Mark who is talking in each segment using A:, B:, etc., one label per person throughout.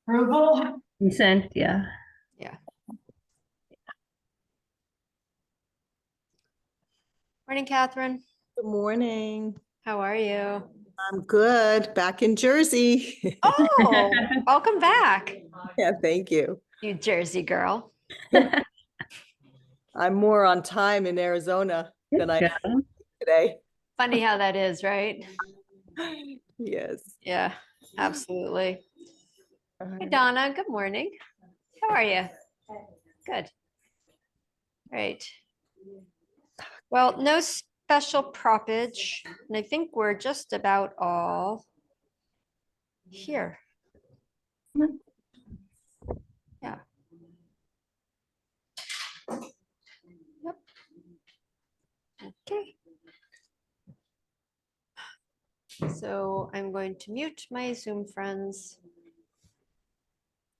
A: Approval?
B: Consent, yeah.
C: Yeah. Morning, Catherine.
D: Good morning.
C: How are you?
D: I'm good. Back in Jersey.
C: Oh, welcome back,
D: Yeah, thank you.
C: you Jersey girl.
D: I'm more on time in Arizona than I
B: Yeah.
D: am today.
C: Funny how that is, right?
D: Yes.
C: Yeah, absolutely. Hey,
D: Uh,
C: Donna, good morning. How are you? Good. Great. Well, no special propage, and I think we're just about all here. Yeah. Yep. Okay. So I'm going to mute my Zoom friends,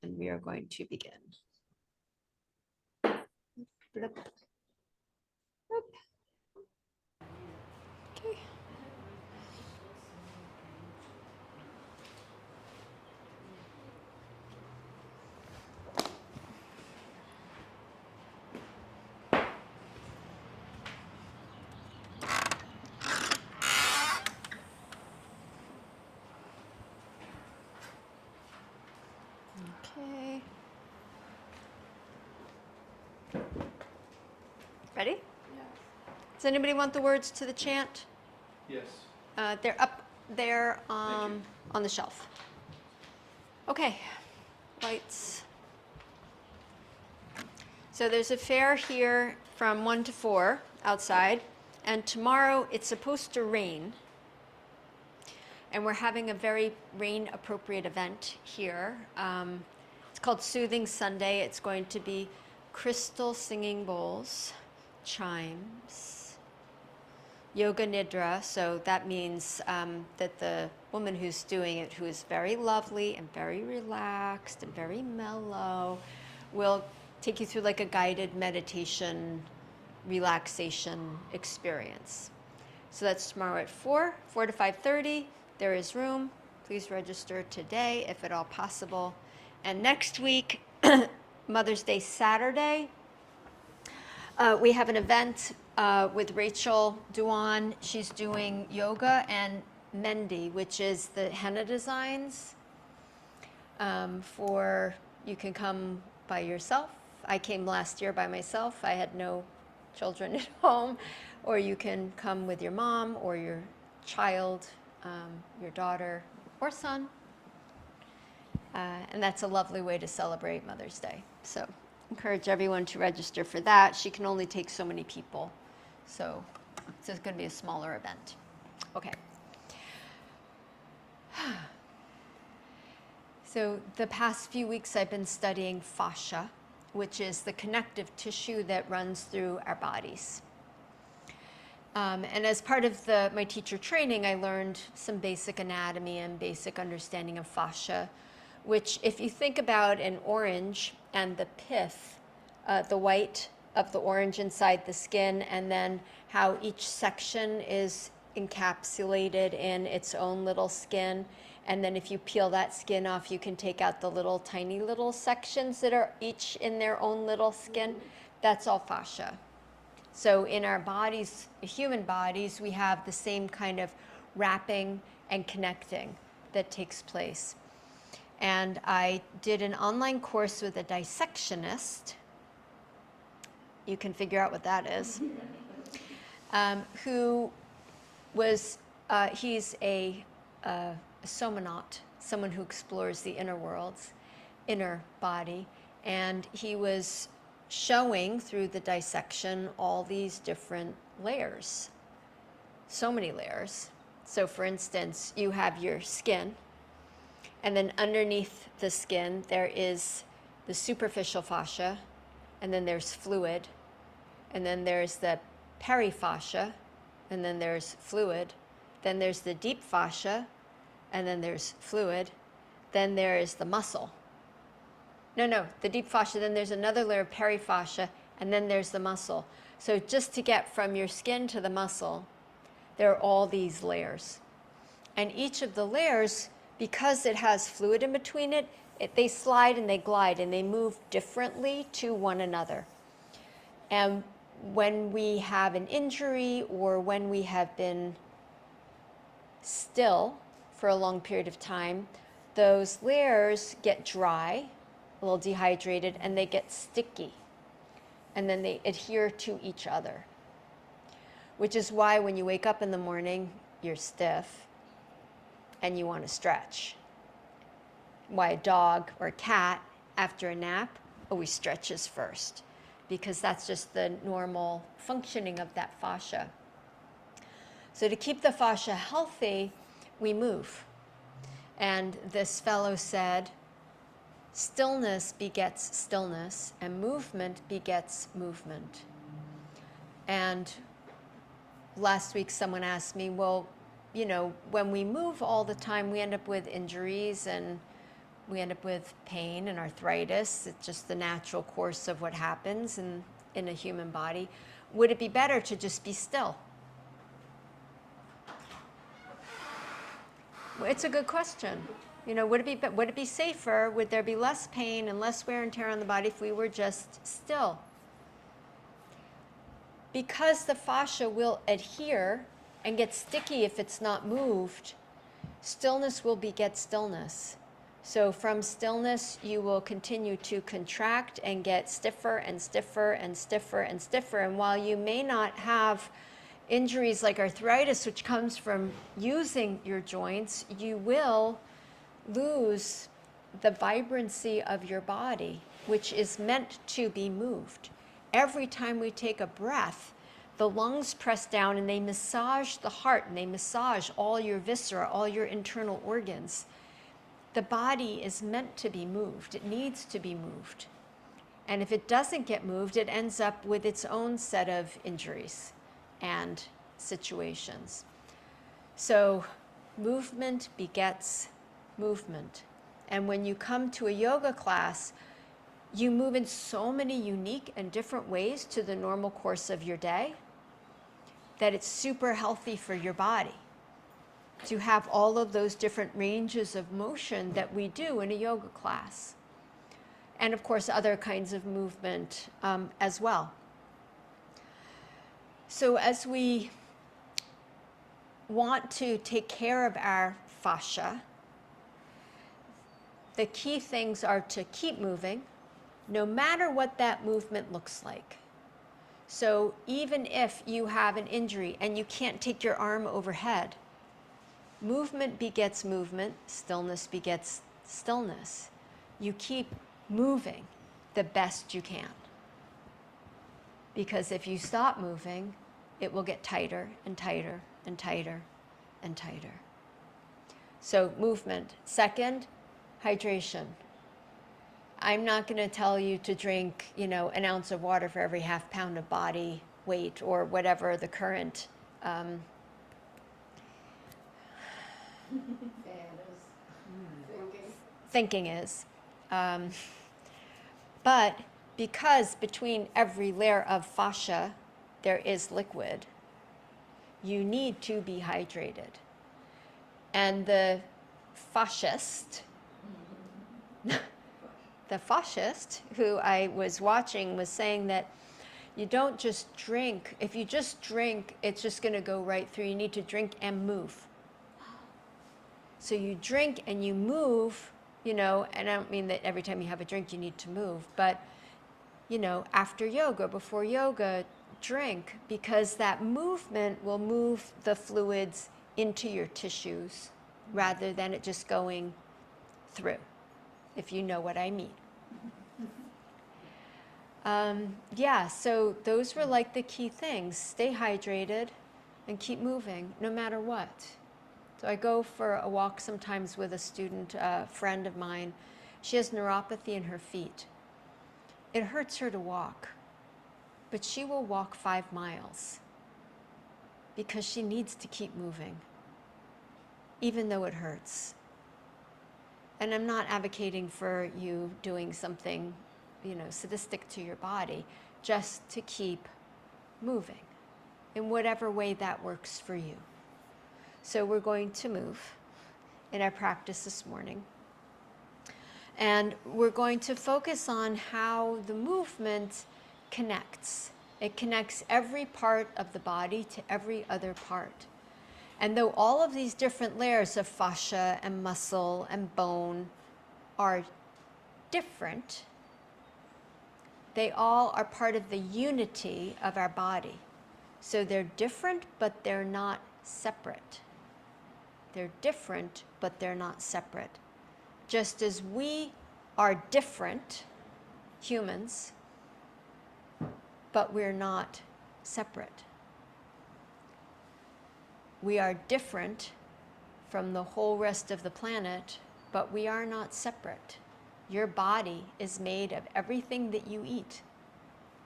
C: and we are going to begin. Blip. Blip. Okay. Okay. Ready? Does anybody want the words to the chant?
E: Yes.
C: They're up there on the shelf. Okay, lights. So there's a fair here from 1 to 4 outside, and tomorrow it's supposed to rain. And we're having a very rain appropriate event here. It's called Soothing Sunday. It's going to be crystal singing bowls, chimes, yoga nidra. So that means that the woman who's doing it, who is very lovely and very relaxed and very mellow, will take you through like a guided meditation relaxation experience. So that's tomorrow at 4 to 5:30. There is room. Please register today if at all possible. And next week, Mother's Day Saturday, we have an event with Rachel Duan. She's doing yoga and Mendi, which is the henna designs for, you can come by yourself. I came last year by myself. I had no children at home. Or you can come with your mom or your child, your daughter or son. And that's a lovely way to celebrate Mother's Day. So encourage everyone to register for that. She can only take so many people. So it's going to be a smaller event. Okay. So the past few weeks I've been studying fascia, which is the connective tissue that runs through our bodies. And as part of my teacher training, I learned some basic anatomy and basic understanding of fascia, which if you think about an orange and the pith, the white of the orange inside the skin, and then how each section is encapsulated in its own little skin. And then if you peel that skin off, you can take out the little tiny little sections that are each in their own little skin. That's all fascia. So in our bodies, human bodies, we have the same kind of wrapping and connecting that takes place. And I did an online course with a dissectionist. You can figure out what that is. Who was, he's a somnaut, someone who explores the inner worlds, inner body. And he was showing through the dissection all these different layers, so many layers. So for instance, you have your skin, and then underneath the skin there is the superficial fascia, and then there's fluid, and then there's the perifascia, and then there's fluid, then there's the deep fascia, and then there's fluid, then there is the muscle. No, the deep fascia, then there's another layer of perifascia, and then there's the muscle. So just to get from your skin to the muscle, there are all these layers. And each of the layers, because it has fluid in between it, They slide and they glide and they move differently to one another. And when we have an injury or when we have been still for a long period of time, those layers get dry, a little dehydrated, and they get sticky. And then they adhere to each other, which is why when you wake up in the morning, you're stiff and you want to stretch. Why a dog or a cat, after a nap, always stretches first, because that's just the normal functioning of that fascia. So to keep the fascia healthy, we move. And this fellow said, stillness begets stillness, and movement begets movement. And last week someone asked me, well, you know, when we move all the time, we end up with injuries and we end up with pain and arthritis. It's just the natural course of what happens in a human body. Would it be better to just be still? It's a good question. You know, would it be safer? Would there be less pain and less wear and tear on the body if we were just still? Because the fascia will adhere and get sticky if it's not moved, stillness will beget stillness. So from stillness, you will continue to contract and get stiffer and stiffer and stiffer and stiffer. And while you may not have injuries like arthritis, which comes from using your joints, you will lose the vibrancy of your body, which is meant to be moved. Every time we take a breath, the lungs press down and they massage the heart and they massage all your viscera, all your internal organs. The body is meant to be moved. It needs to be moved. And if it doesn't get moved, it ends up with its own set of injuries and situations. So movement begets movement. And when you come to a yoga class, you move in so many unique and different ways to the normal course of your day that it's super healthy for your body to have all of those different ranges of motion that we do in a yoga class. And of course, other kinds of movement as well. So as we want to take care of our fascia, the key things are to keep moving, no matter what that movement looks like. So even if you have an injury and you can't take your arm overhead, movement begets movement, stillness begets stillness. You keep moving the best you can. Because if you stop moving, it will get tighter and tighter and tighter and tighter. So movement. Second, hydration. I'm not going to tell you to drink, you know, an ounce of water for every half pound of body weight or whatever the current thinking is. But because between every layer of fascia there is liquid, you need to be hydrated. And the fascist, who I was watching was saying that you don't just drink. If you just drink, it's just going to go right through. You need to drink and move. So you drink and you move, you know, and I don't mean that every time you have a drink you need to move, but, you know, after yoga, before yoga, drink, because that movement will move the fluids into your tissues rather than it just going through, if you know what I mean. Yeah, so those were like the key things. Stay hydrated and keep moving no matter what. So I go for a walk sometimes with a student, a friend of mine. She has neuropathy in her feet. It hurts her to walk, but she will walk 5 miles because she needs to keep moving, even though it hurts. And I'm not advocating for you doing something, you know, sadistic to your body, just to keep moving in whatever way that works for you. So we're going to move in our practice this morning. And we're going to focus on how the movement connects. It connects every part of the body to every other part. And though all of these different layers of fascia and muscle and bone are different, they all are part of the unity of our body. So they're different, but they're not separate. They're different, but they're not separate. Just as we are different humans, but we're not separate. We are different from the whole rest of the planet, but we are not separate. Your body is made of everything that you eat,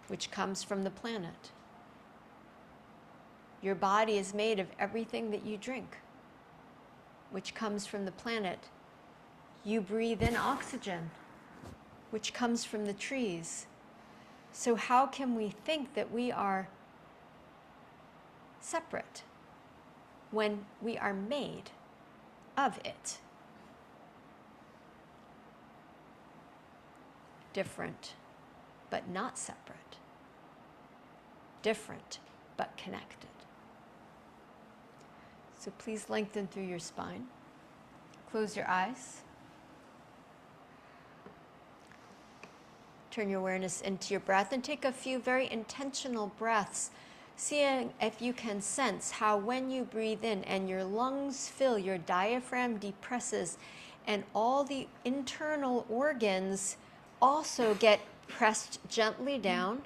C: which comes from the planet. Your body is made of everything that you drink, which comes from the planet. You breathe in oxygen, which comes from the trees. So how can we think that we are separate when we are made of it? Different, but not separate. Different, but connected. So please lengthen through your spine. Close your eyes. Turn your awareness into your breath and take a few very intentional breaths, seeing if you can sense how when you breathe in and your lungs fill, your diaphragm depresses, and all the internal organs also get pressed gently down.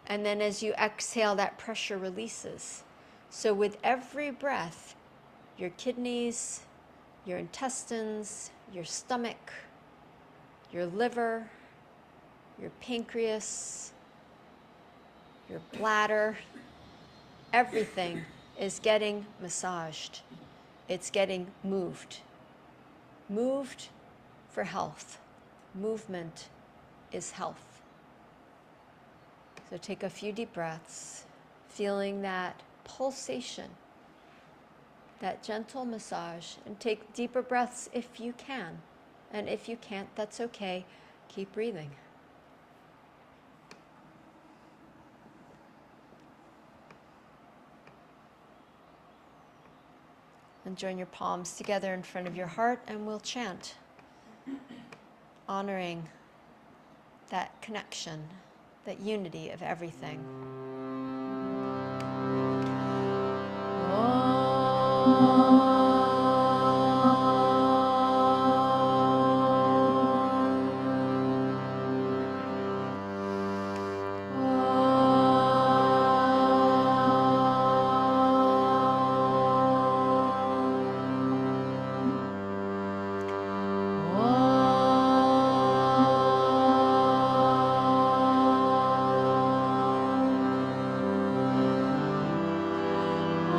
C: And then as you exhale, that pressure releases. So with every breath, your kidneys, your intestines, your stomach, your liver, your pancreas, your bladder, everything is getting massaged. It's getting moved. Moved for health. Movement is health. So take a few deep breaths, feeling that pulsation, that gentle massage, and take deeper breaths if you can. And if you can't, that's okay. Keep breathing. And join your palms together in front of your heart, and we'll chant, honoring that connection, that unity of everything.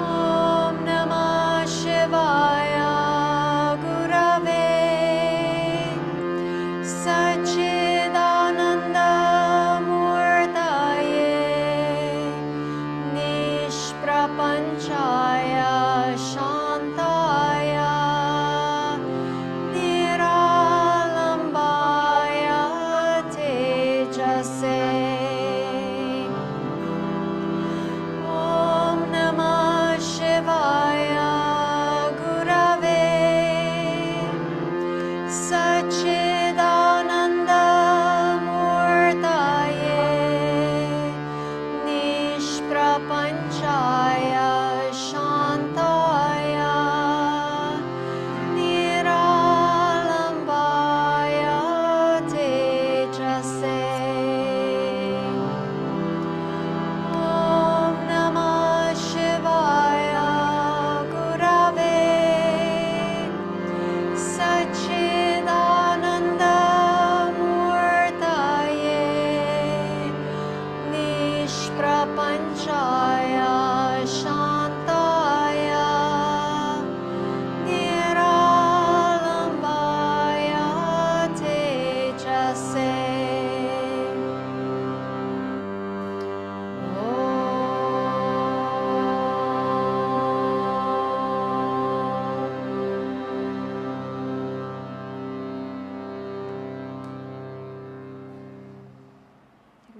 C: Om Namah Shivaya.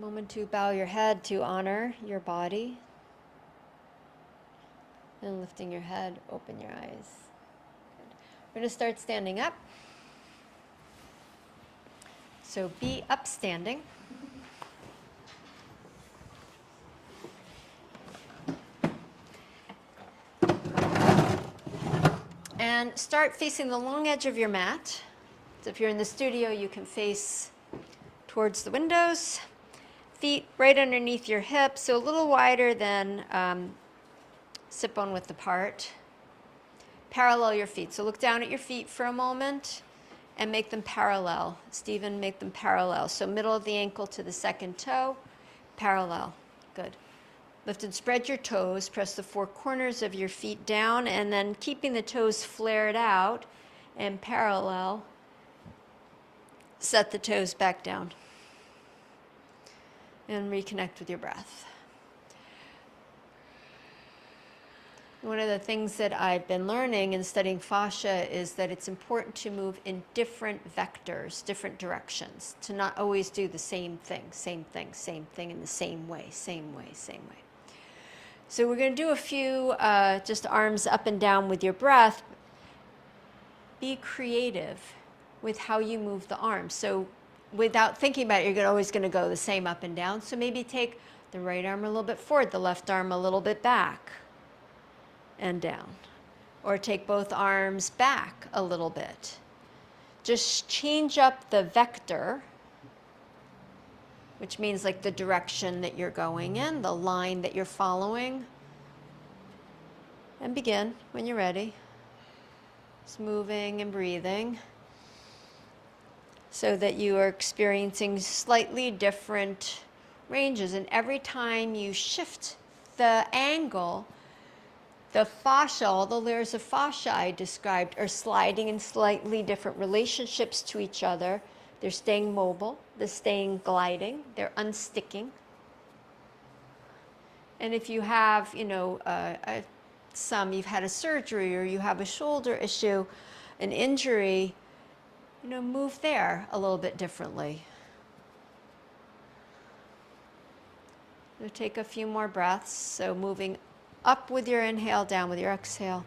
C: Moment to bow your head to honor your body. And lifting your head, open your eyes. Good. We're going to start standing up. So be upstanding. And start facing the long edge of your mat. So if you're in the studio, you can face towards the windows. Feet right underneath your hips, so a little wider than sit bone width apart. Parallel your feet. So look down at your feet for a moment and make them parallel. Stephen, make them parallel. So middle of the ankle to the second toe, parallel. Good. Lift and spread your toes. Press the four corners of your feet down, and then keeping the toes flared out and parallel, set the toes back down. And reconnect with your breath. One of the things that I've been learning in studying fascia is that it's important to move in different vectors, different directions, to not always do the same thing in the same way, same way, same way. So we're going to do a few just arms up and down with your breath. Be creative with how you move the arms. So without thinking about it, you're always going to go the same up and down. So maybe take the right arm a little bit forward, the left arm a little bit back and down. Or take both arms back a little bit. Just change up the vector, which means like the direction that you're going in, the line that you're following. And begin when you're ready. Just moving and breathing so that you are experiencing slightly different ranges. And every time you shift the angle, the fascia, all the layers of fascia I described, are sliding in slightly different relationships to each other. They're staying mobile, they're staying gliding, they're unsticking. And if you have, you've had a surgery or you have a shoulder issue, an injury, move there a little bit differently. We'll take a few more breaths. So moving up with your inhale, down with your exhale.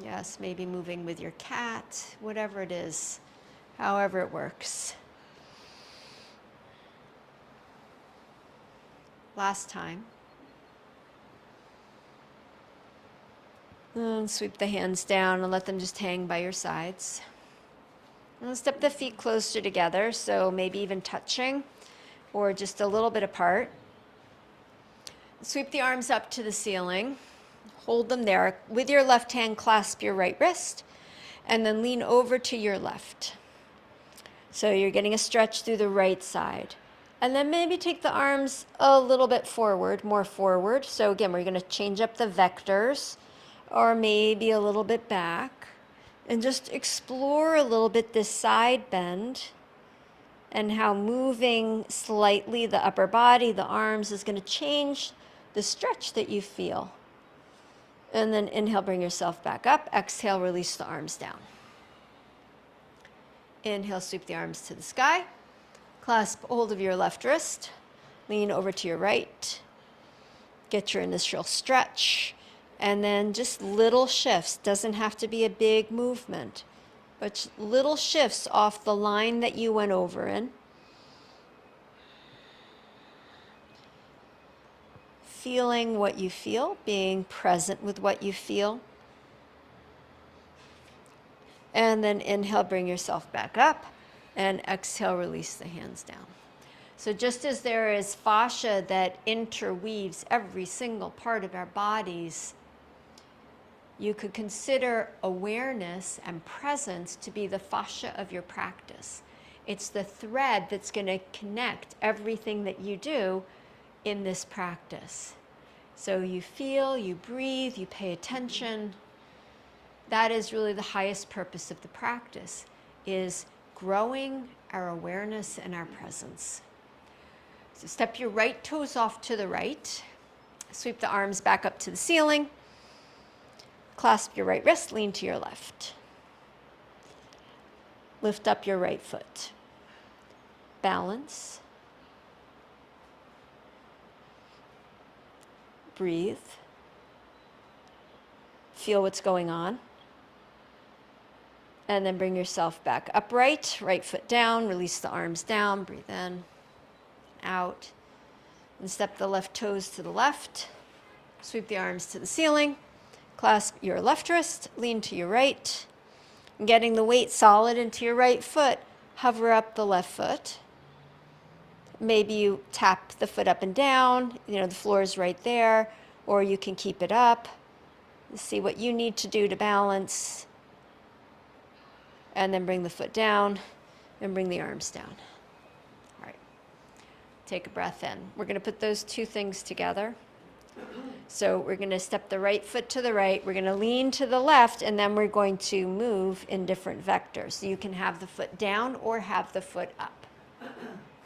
C: Yes, maybe moving with your cat, whatever it is, however it works. Last time. And sweep the hands down and let them just hang by your sides. And step the feet closer together, so maybe even touching or just a little bit apart. Sweep the arms up to the ceiling. Hold them there. With your left hand, clasp your right wrist, and then lean over to your left. So you're getting a stretch through the right side. And then maybe take the arms a little bit forward, more forward. So again, we're going to change up the vectors, or maybe a little bit back, and just explore a little bit this side bend and how moving slightly the upper body, the arms, is going to change the stretch that you feel. And then inhale, bring yourself back up. Exhale, release the arms down. Inhale, sweep the arms to the sky. Clasp hold of your left wrist. Lean over to your right. Get your initial stretch. And then just little shifts. Doesn't have to be a big movement, but little shifts off the line that you went over in. Feeling what you feel, being present with what you feel. And then inhale, bring yourself back up, and exhale, release the hands down. So just as there is fascia that interweaves every single part of our bodies, you could consider awareness and presence to be the fascia of your practice. It's the thread that's going to connect everything that you do in this practice. So you feel, you breathe, you pay attention. That is really the highest purpose of the practice, is growing our awareness and our presence. So step your right toes off to the right. Sweep the arms back up to the ceiling. Clasp your right wrist, lean to your left. Lift up your right foot. balance. Breathe. Feel what's going on. And then bring yourself back upright, right foot down, release the arms down, breathe in, out. And step the left toes to the left, sweep the arms to the ceiling, clasp your left wrist, lean to your right. And getting the weight solid into your right foot, hover up the left foot. Maybe you tap the foot up and down, the floor is right there, or you can keep it up. See what you need to do to balance. And then bring the foot down and bring the arms down. All right. Take a breath in. We're going to put those two things together. So we're going to step the right foot to the right. We're going to lean to the left, and then we're going to move in different vectors. So you can have the foot down or have the foot up.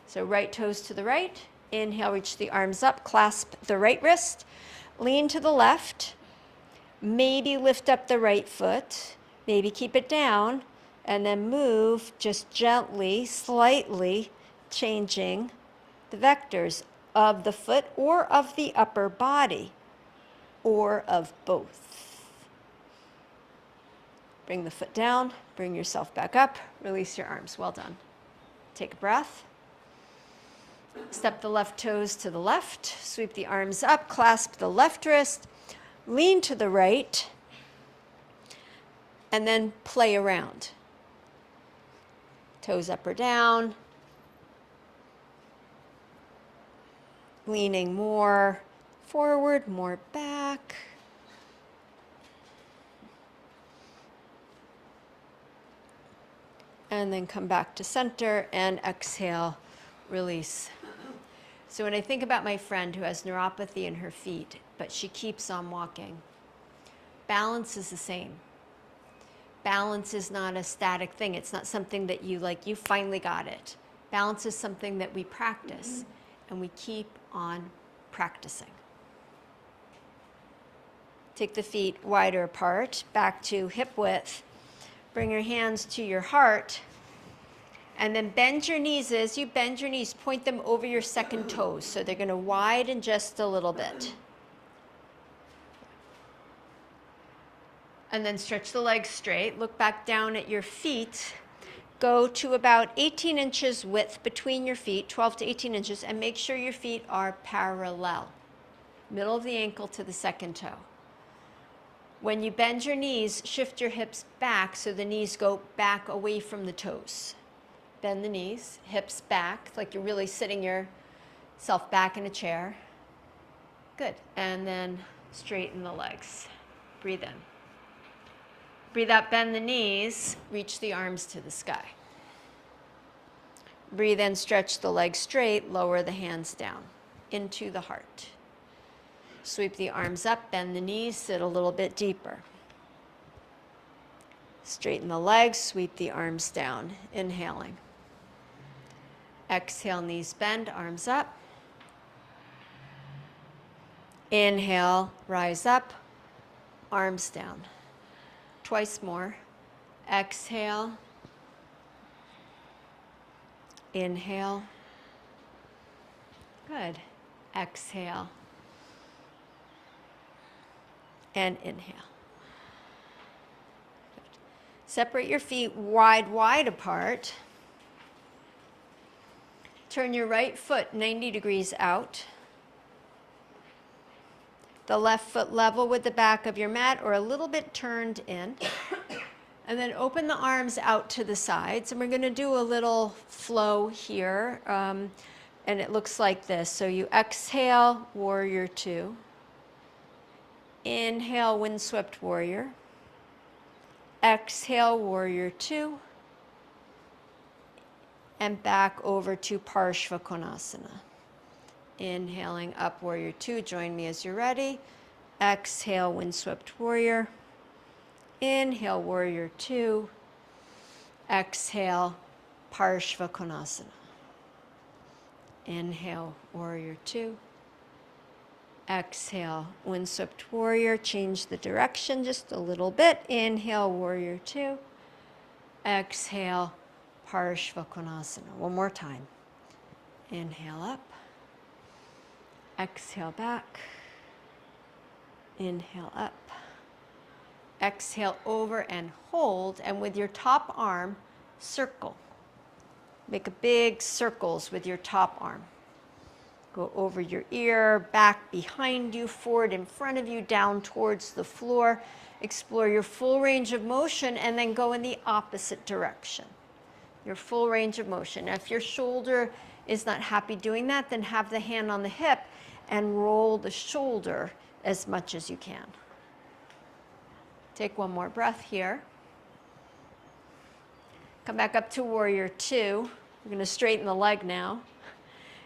C: So right toes to the right. Inhale, reach the arms up, clasp the right wrist. Lean to the left. Maybe lift up the right foot. Maybe keep it down. And then move just gently, slightly changing the vectors of the foot or of the upper body or of both. Bring the foot down, bring yourself back up, release your arms. Well done. Take a breath. Step the left toes to the left, sweep the arms up, clasp the left wrist, lean to the right, and then play around. Toes up or down, leaning more forward, more back. And then come back to center and exhale, release. So when I think about my friend who has neuropathy in her feet, but she keeps on walking, balance is the same. Balance is not a static thing. It's not something that you finally got it. Balance is something that we practice, and we keep on practicing. Take the feet wider apart, back to hip width. Bring your hands to your heart, and then bend your knees. As you bend your knees, point them over your second toes, so they're going to widen just a little bit. And then stretch the legs straight. Look back down at your feet. Go to about 18 inches width between your feet, 12 to 18 inches, and make sure your feet are parallel. Middle of the ankle to the second toe. When you bend your knees, shift your hips back so the knees go back away from the toes. Bend the knees, hips back, like you're really sitting yourself back in a chair. Good. And then straighten the legs. Breathe in. Breathe out, bend the knees, reach the arms to the sky. Breathe in, stretch the legs straight, lower the hands down into the heart. Sweep the arms up, bend the knees, sit a little bit deeper. Straighten the legs, sweep the arms down, inhaling. Exhale, knees bend, arms up. Inhale, rise up, arms down. Twice more. Exhale. Inhale. Good. Exhale. And inhale. Good. Separate your feet wide apart. Turn your right foot 90 degrees out. The left foot level with the back of your mat or a little bit turned in. And then open the arms out to the sides. And we're going to do a little flow here. And it looks like this. So you exhale, warrior two. Inhale, windswept warrior. Exhale, warrior two. And back over to Parshvakonasana. Inhaling up, warrior two. Join me as you're ready. Exhale, windswept warrior. Inhale, warrior two. Exhale, Parshvakonasana. Inhale, warrior two. Exhale, windswept warrior. Change the direction just a little bit. Inhale, warrior two. Exhale, Parshvakonasana. One more time. Inhale up. Exhale back. Inhale up. Exhale over and hold, and with your top arm, circle. Make a big circles with your top arm. Go over your ear, back behind you, forward in front of you, down towards the floor. Explore your full range of motion and then go in the opposite direction. Your full range of motion. Now, if your shoulder is not happy doing that, then have the hand on the hip and roll the shoulder as much as you can. Take one more breath here. Come back up to warrior two. We're going to straighten the leg now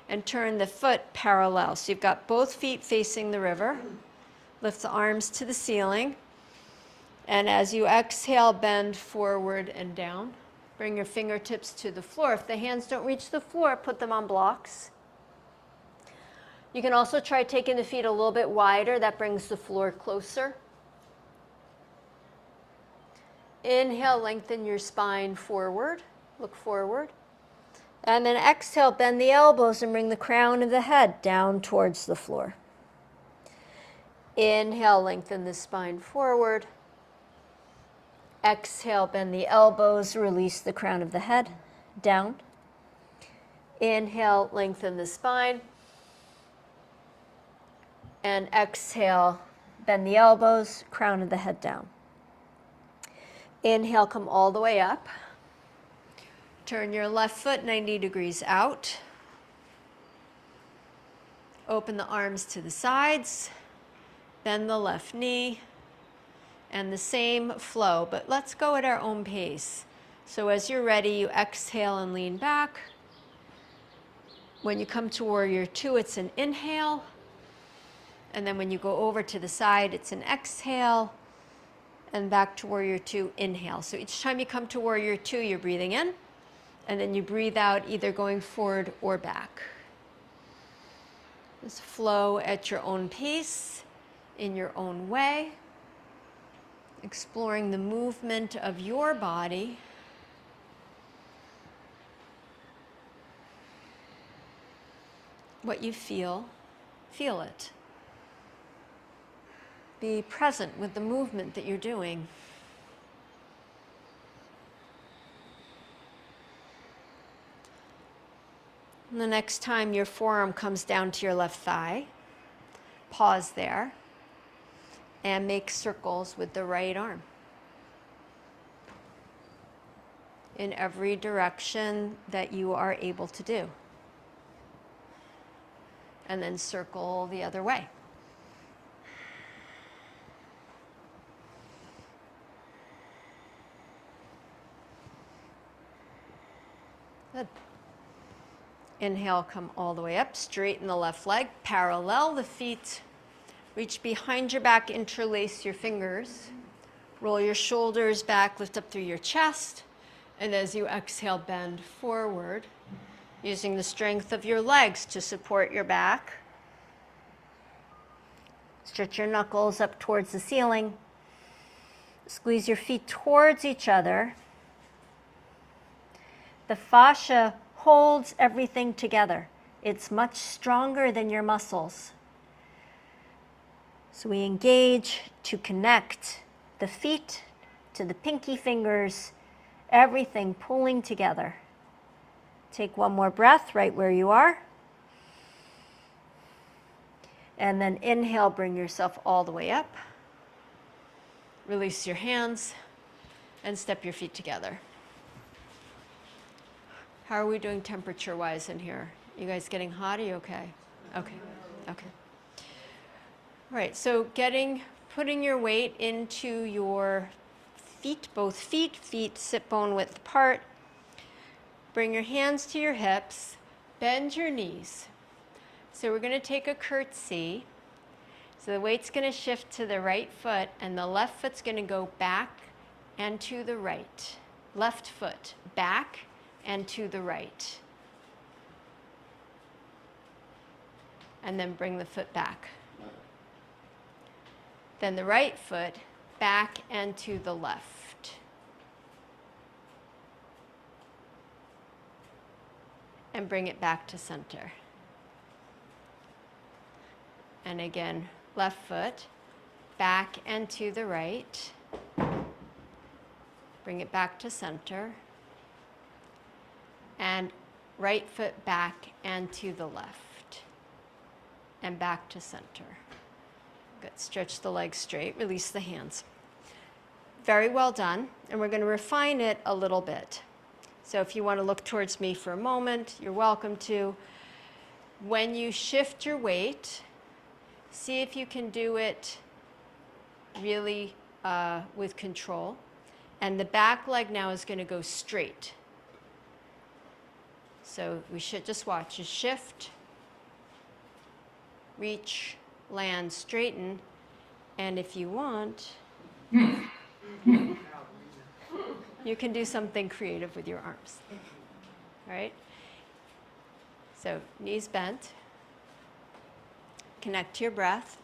C: and turn the foot parallel. So you've got both feet facing the river. Lift the arms to the ceiling. And as you exhale, bend forward and down. Bring your fingertips to the floor. If the hands don't reach the floor, put them on blocks. You can also try taking the feet a little bit wider. That brings the floor closer. Inhale, lengthen your spine forward. Look forward. And then exhale, bend the elbows and bring the crown of the head down towards the floor. Inhale, lengthen the spine forward. Exhale, bend the elbows, release the crown of the head down. Inhale, lengthen the spine. And exhale, bend the elbows, crown of the head down. Inhale, come all the way up. Turn your left foot 90 degrees out. Open the arms to the sides. Bend the left knee. And the same flow, but let's go at our own pace. So as you're ready, you exhale and lean back. When you come to warrior two, it's an inhale. And then when you go over to the side, it's an exhale. And back to warrior two, inhale. So each time you come to warrior two, you're breathing in. And then you breathe out, either going forward or back. Just flow at your own pace, in your own way. Exploring the movement of your body. What you feel, feel it. Be present with the movement that you're doing. And the next time your forearm comes down to your left thigh, pause there. And make circles with the right arm in every direction that you are able to do. And then circle the other way. Good. Inhale, come all the way up, straighten the left leg, parallel the feet. Reach behind your back, interlace your fingers. Roll your shoulders back, lift up through your chest. And as you exhale, bend forward, using the strength of your legs to support your back. Stretch your knuckles up towards the ceiling. Squeeze your feet towards each other. The fascia holds everything together. It's much stronger than your muscles. So we engage to connect the feet to the pinky fingers, everything pulling together. Take one more breath right where you are. And then inhale, bring yourself all the way up. Release your hands and step your feet together. How are we doing temperature-wise in here? You guys getting hot? Are you okay? Okay, okay. All right, so putting your weight into your feet, both feet, sit bone width apart. Bring your hands to your hips, bend your knees. So we're going to take a curtsy. So the weight's going to shift to the right foot, and the left foot's going to go back and to the right. Left foot, back and to the right. And then bring the foot back. Then the right foot back and to the left. and bring it back to center. And again, left foot, back and to the right. Bring it back to center. And right foot back and to the left. And back to center. Good. Stretch the legs straight, release the hands. Very well done. And we're going to refine it a little bit. So if you want to look towards me for a moment, you're welcome to. When you shift your weight, see if you can do it really with control. And the back leg now is going to go straight. So we should just watch. You shift, reach, land, straighten. And if you want, you can do something creative with your arms. All right? So knees bent. Connect to your breath.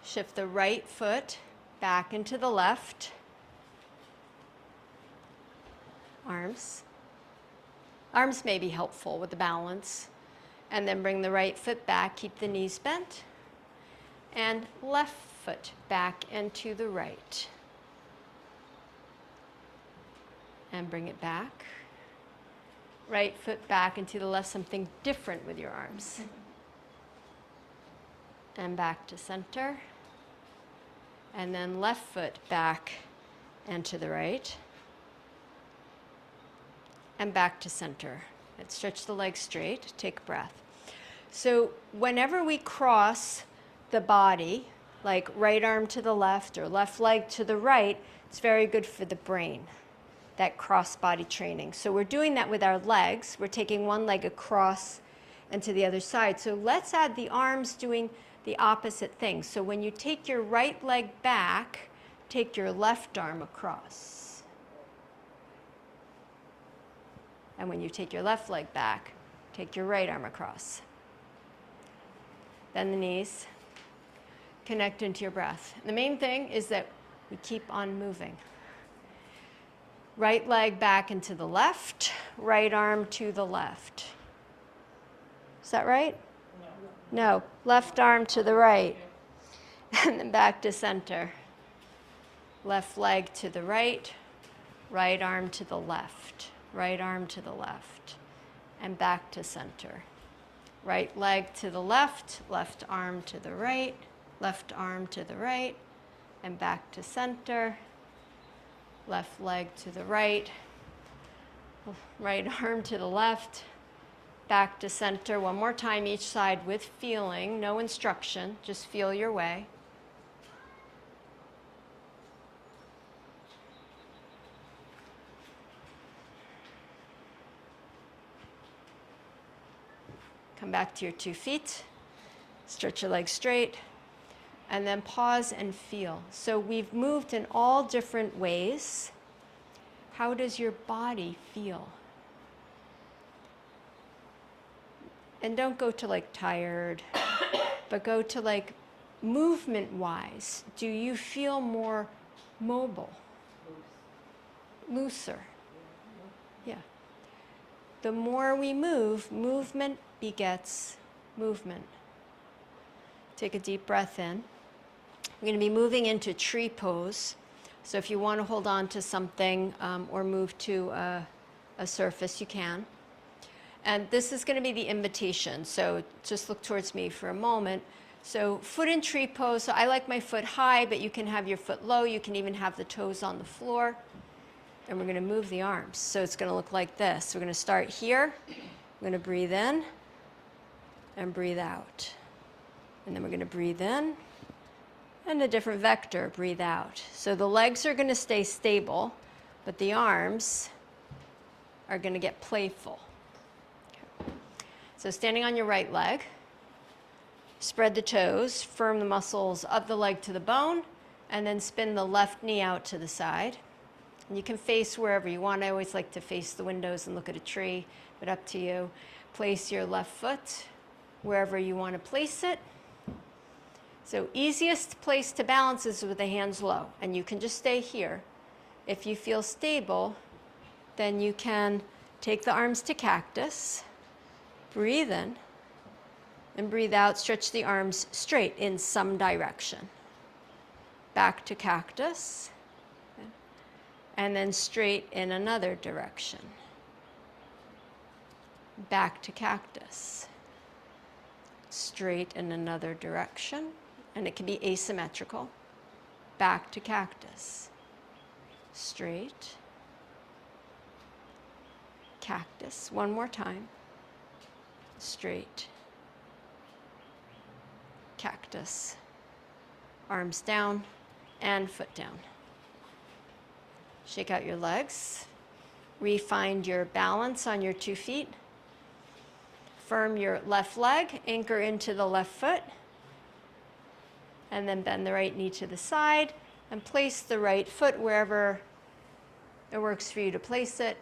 C: Shift the right foot back into the left. Arms. Arms may be helpful with the balance. And then bring the right foot back. Keep the knees bent. And left foot back and to the right. And bring it back. Right foot back and to the left, something different with your arms. And back to center. And then left foot back and to the right. And back to center. And stretch the legs straight, take a breath. So whenever we cross the body, like right arm to the left or left leg to the right, it's very good for the brain. That cross-body training. So we're doing that with our legs. We're taking one leg across and to the other side. So let's add the arms doing the opposite thing. So when you take your right leg back, take your left arm across. And when you take your left leg back, take your right arm across. Bend the knees. Connect into your breath. And the main thing is that we keep on moving. Right leg back into the left, right arm to the left. Is that right? No. Left arm to the right. And then back to center. Left leg to the right, right arm to the left, right arm to the left, and back to center. Right leg to the left, left arm to the right, left arm to the right, and back to center. Left leg to the right, right arm to the left, back to center. One more time each side with feeling, no instruction, just feel your way. Come back to your 2 feet, stretch your legs straight, and then pause and feel. So we've moved in all different ways. How does your body feel? And don't go to like tired, but go to like movement-wise. Do you feel more mobile? Looser? Yeah. The more we move, movement begets movement. Take a deep breath in. We're going to be moving into tree pose. So if you want to hold on to something or move to a surface, you can. And this is going to be the invitation. So just look towards me for a moment. So foot in tree pose. So I like my foot high, but you can have your foot low. You can even have the toes on the floor. And we're going to move the arms. So it's going to look like this. We're going to start here. We're going to breathe in and breathe out. And then we're going to breathe in. And a different vector, breathe out. So the legs are going to stay stable, but the arms are going to get playful. Okay. So standing on your right leg, spread the toes, firm the muscles of the leg to the bone, and then spin the left knee out to the side. And you can face wherever you want. I always like to face the windows and look at a tree, but up to you. Place your left foot wherever you want to place it. So easiest place to balance is with the hands low, and you can just stay here. If you feel stable, then you can Take the arms to cactus. Breathe in and breathe out. Stretch the arms straight in some direction. Back to cactus. And then straight in another direction. Back to cactus. Straight in another direction. And it can be asymmetrical. Back to cactus. Straight. Cactus. One more time. Straight. Cactus. Arms down and foot down. Shake out your legs. Re-find your balance on your 2 feet. Firm your left leg, anchor into the left foot, and then bend the right knee to the side and place the right foot wherever it works for you to place it.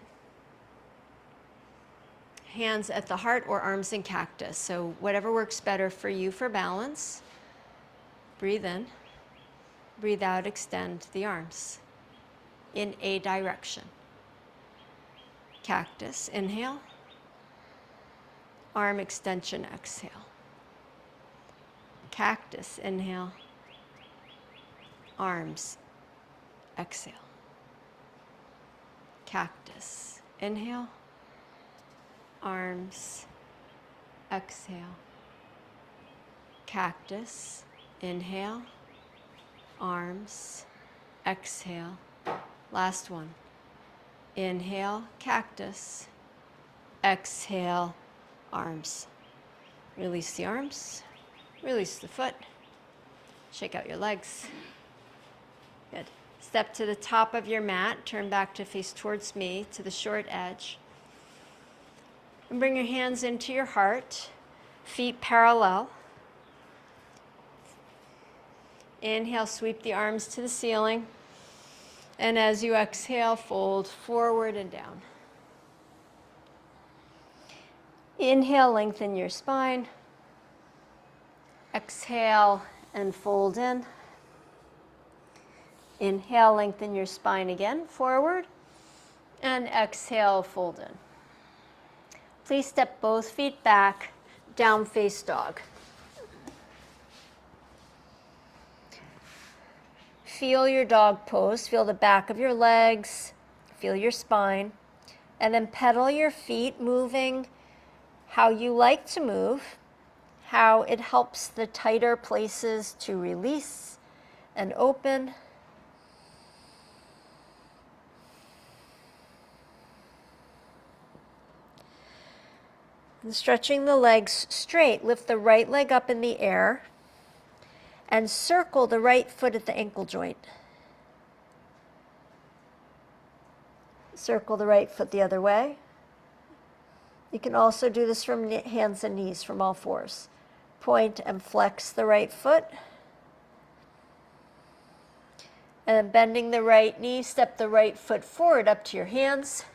C: Hands at the heart or arms in cactus. So whatever works better for you for balance. Breathe in. Breathe out, extend the arms in a direction. Cactus, inhale. Arm extension, exhale. Cactus, inhale. Arms, exhale. Cactus, inhale. Arms, exhale. Cactus, inhale. Arms, exhale. Last one. Inhale, cactus. Exhale, arms. Release the arms. Release the foot. Shake out your legs. Good. Step to the top of your mat. Turn back to face towards me, to the short edge. And bring your hands into your heart. Feet parallel. Inhale, sweep the arms to the ceiling. And as you exhale, fold forward and down. Inhale, lengthen your spine. Exhale and fold in. Inhale, lengthen your spine again, forward. And exhale, fold in. Please step both feet back, down face dog. Feel your dog pose, feel the back of your legs, feel your spine, and then pedal your feet, moving how you like to move, how it helps the tighter places to release and open. And stretching the legs straight, lift the right leg up in the air and circle the right foot at the ankle joint. Circle the right foot the other way. You can also do this from hands and knees, from all fours. Point and flex the right foot. And then bending the right knee, step the right foot forward up to your hands.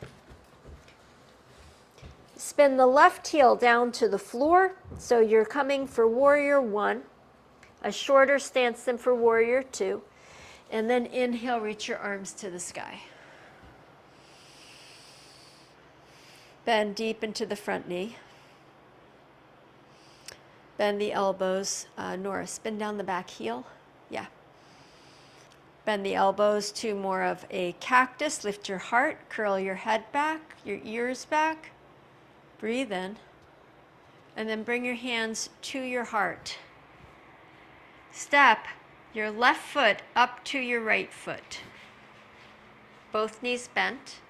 C: Spin the left heel down to the floor. So you're coming for warrior 1. A shorter stance than for warrior 2. And then inhale, reach your arms to the sky. Bend deep into the front knee. Bend the elbows. Nora, spin down the back heel. Yeah. Bend the elbows to more of a cactus. Lift your heart. Curl your head back, your ears back. Breathe in. And then bring your hands to your heart. Step your left foot up to your right foot. Both knees bent.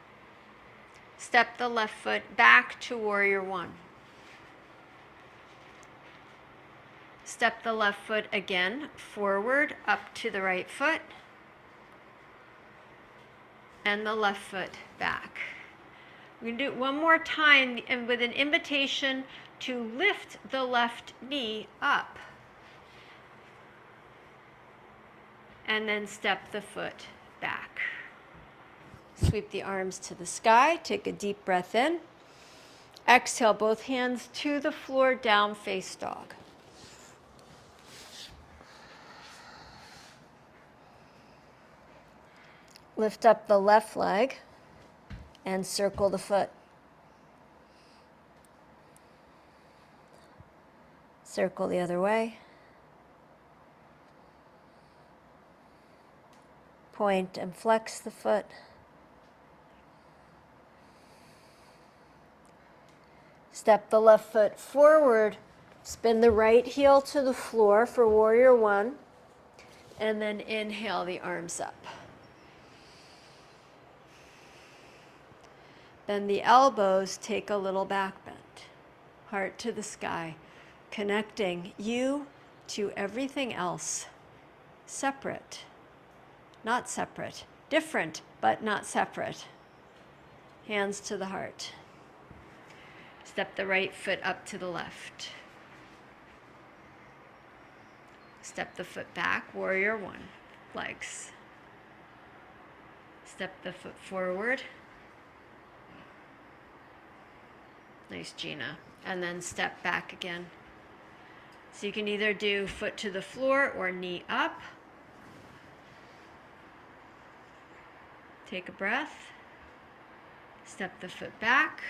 C: Step the left foot back to warrior 1. Step the left foot again forward up to the right foot. And the left foot back. We're going to do it one more time and with an invitation to lift the left knee up. And then step the foot back. Sweep the arms to the sky. Take a deep breath in. Exhale, both hands to the floor, down face dog. Lift up the left leg and circle the foot. Circle the other way. Point and flex the foot. Step the left foot forward. Spin the right heel to the floor for warrior one. And then inhale the arms up. Bend the elbows, take a little back bend. Heart to the sky, connecting you to everything else. Separate, not separate. Different, but not separate. Hands to the heart. Step the right foot up to the left. Step the foot back, warrior one, legs. Step the foot forward. Nice, Gina. And then step back again. So you can either do foot to the floor or knee up. Take a breath. Step the foot back.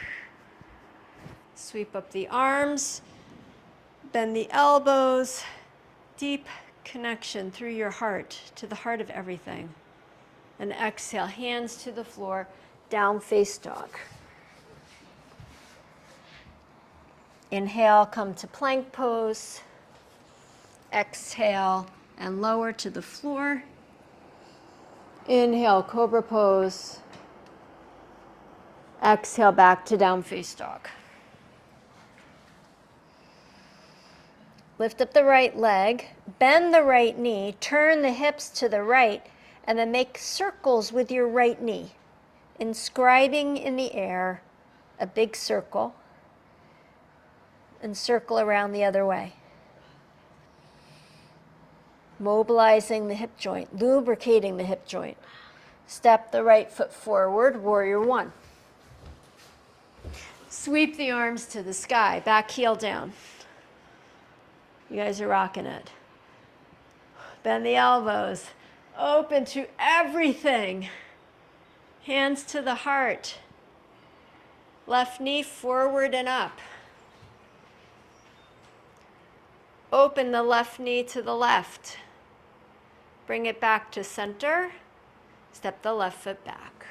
C: Sweep up the arms. Bend the elbows. Deep connection through your heart to the heart of everything. And exhale, hands to the floor, down face dog. Inhale, come to plank pose. Exhale and lower to the floor. Inhale, cobra pose. Exhale, back to down face dog. Lift up the right leg, bend the right knee, turn the hips to the right, and then make circles with your right knee, inscribing in the air a big circle, and circle around the other way. Mobilizing the hip joint, lubricating the hip joint. Step the right foot forward, warrior one. Sweep the arms to the sky, back heel down. You guys are rocking it. Bend the elbows, open to everything. Hands to the heart. Left knee forward and up. Open the left knee to the left. Bring it back to center. Step the left foot back.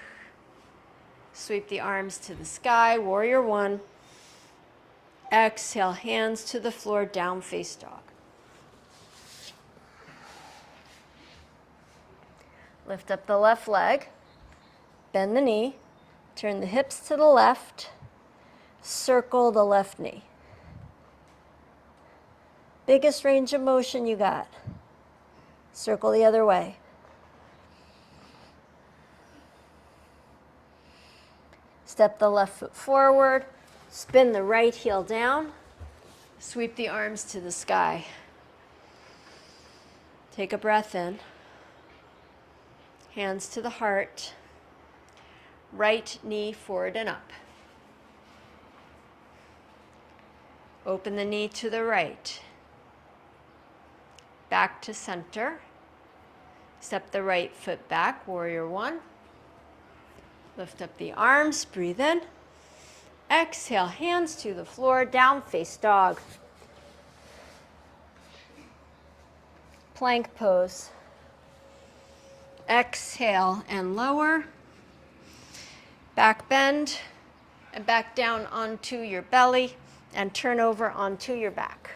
C: Sweep the arms to the sky, warrior one. Exhale, hands to the floor, down face dog. Lift up the left leg, bend the knee, turn the hips to the left, circle the left knee. Biggest range of motion you got. Circle the other way. Step the left foot forward, spin the right heel down, sweep the arms to the sky. Take a breath in. Hands to the heart. Right knee forward and up. Open the knee to the right. Back to center. Step the right foot back, warrior one. Lift up the arms, breathe in. Exhale, hands to the floor, down face dog. Plank pose. Exhale and lower. Back bend and back down onto your belly and turn over onto your back.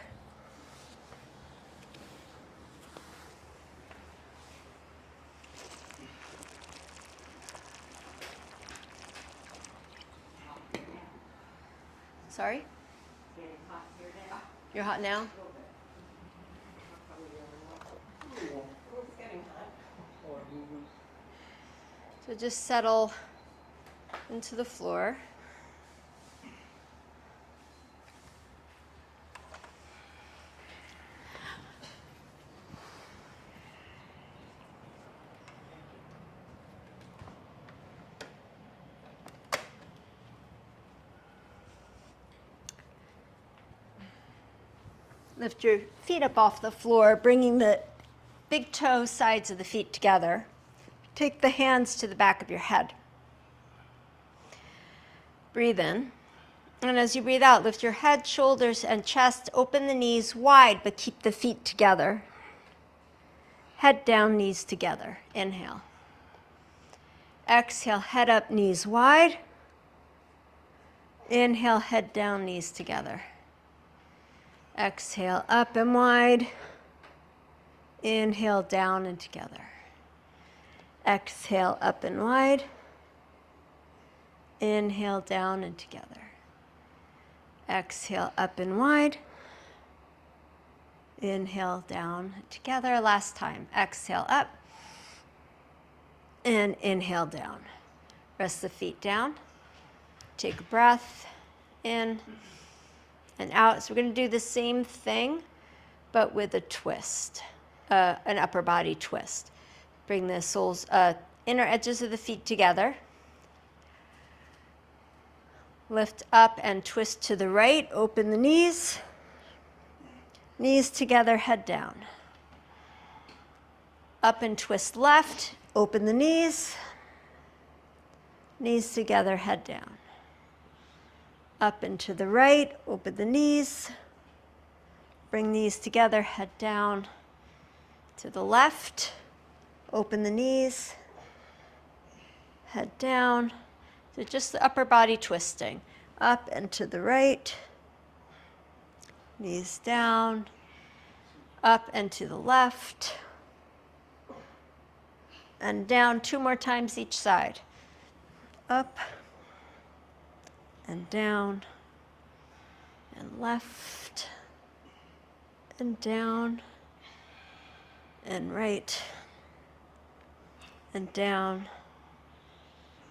C: Sorry? You're hot now? So just settle into the floor. Lift your feet up off the floor, bringing the big toe sides of the feet together. Take the hands to the back of your head. Breathe in. And as you breathe out, lift your head, shoulders, and chest. Open the knees wide, but keep the feet together. Head down, knees together. Inhale. Exhale, head up, knees wide. Inhale, head down, knees together. Exhale, up and wide. Inhale, down and together. Exhale, up and wide. Inhale, down and together. Exhale, up and wide. Inhale, down and together. Last time. Exhale, up. And inhale, down. Rest the feet down. Take a breath in and out. So we're going to do the same thing, but with a twist, an upper body twist. Bring the soles, inner edges of the feet together. Lift up and twist to the right. Open the knees. Knees together, head down. Up and twist left. Open the knees. Knees together, head down. Up and to the right. Open the knees. Bring knees together, head down. To the left. Open the knees. Head down. So just the upper body twisting. Up and to the right. Knees down. Up and to the left. And down 2 more times each side. Up and down and left and down and right and down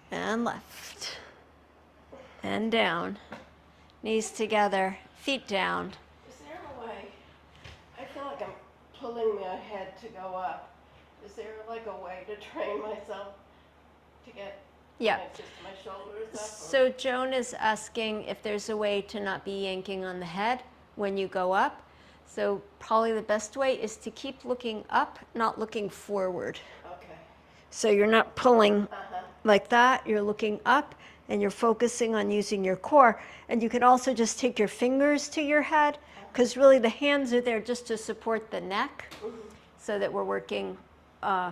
C: and left and down. Knees together, feet down.
A: Is there a way? I feel like I'm pulling my head to go up. Is there like a way to train myself to get
C: Yeah.
A: just my shoulders up?
C: So Joan is asking if there's a way to not be yanking on the head when you go up. So probably the best way is to keep looking up, not looking forward.
A: Okay.
C: So you're not pulling like that, you're looking up and you're focusing on using your core. And you can also just take your fingers to your head, because really the hands are there just to support the neck, so that we're working
A: Yeah.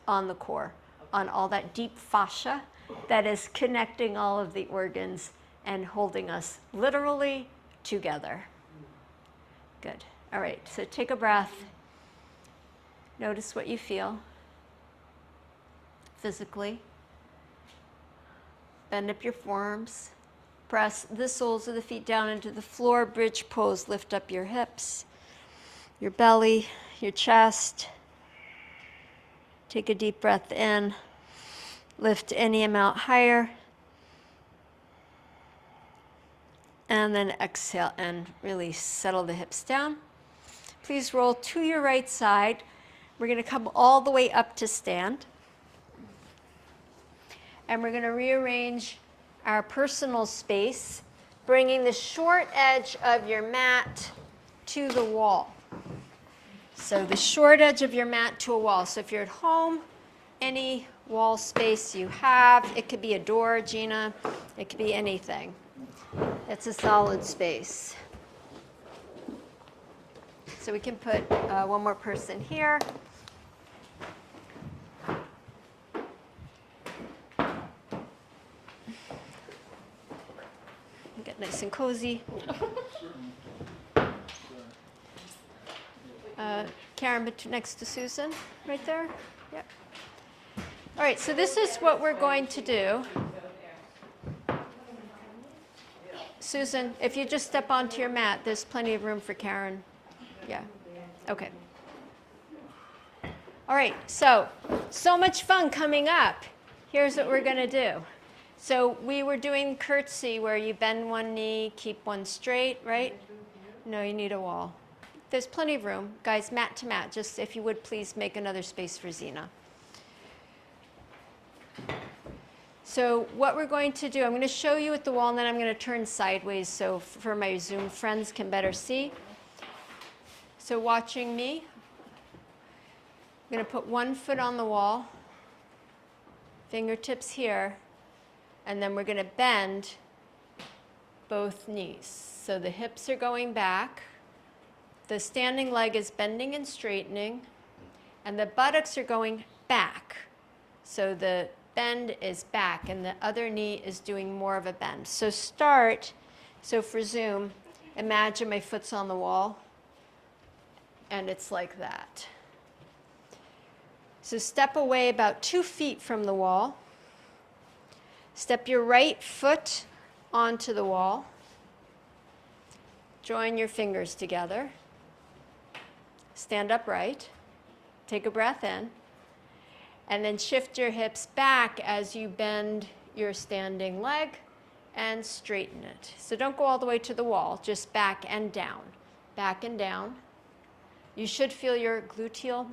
C: on the core, on all that deep fascia that is connecting all of the organs and holding us literally together. Good. All right, so take a breath. Notice what you feel physically. Bend up your forearms. Press the soles of the feet down into the floor. Bridge pose. Lift up your hips, your belly, your chest. Take a deep breath in. Lift any amount higher. And then exhale and really settle the hips down. Please roll to your right side. We're going to come all the way up to stand. And we're going to rearrange our personal space, bringing the short edge of your mat to the wall. So the short edge of your mat to a wall. So if you're at home, any wall space you have, it could be a door, Gina, it could be anything. It's a solid space. So we can put one more person here. Get nice and cozy. Karen, next to Susan, right there. Yep. All right, so this is what we're going to do. Susan, if you just step onto your mat, there's plenty of room for Karen. Yeah. Okay. All right, so much fun coming up. Here's what we're going to do. So we were doing curtsy where you bend one knee, keep one straight, right? No, you need a wall. There's plenty of room. Guys, mat to mat. Just if you would please make another space for Zena. So what we're going to do, I'm going to show you at the wall, and then I'm going to turn sideways so for my Zoom friends can better see. So watching me, I'm going to put one foot on the wall, fingertips here, and then we're going to bend both knees. So the hips are going back, the standing leg is bending and straightening, and the buttocks are going back. So the bend is back, and the other knee is doing more of a bend. So so for Zoom, imagine my foot's on the wall, and it's like that. So step away about 2 feet from the wall. Step your right foot onto the wall. Join your fingers together. Stand upright. Take a breath in. And then shift your hips back as you bend your standing leg and straighten it. So don't go all the way to the wall, just back and down. Back and down. You should feel your gluteal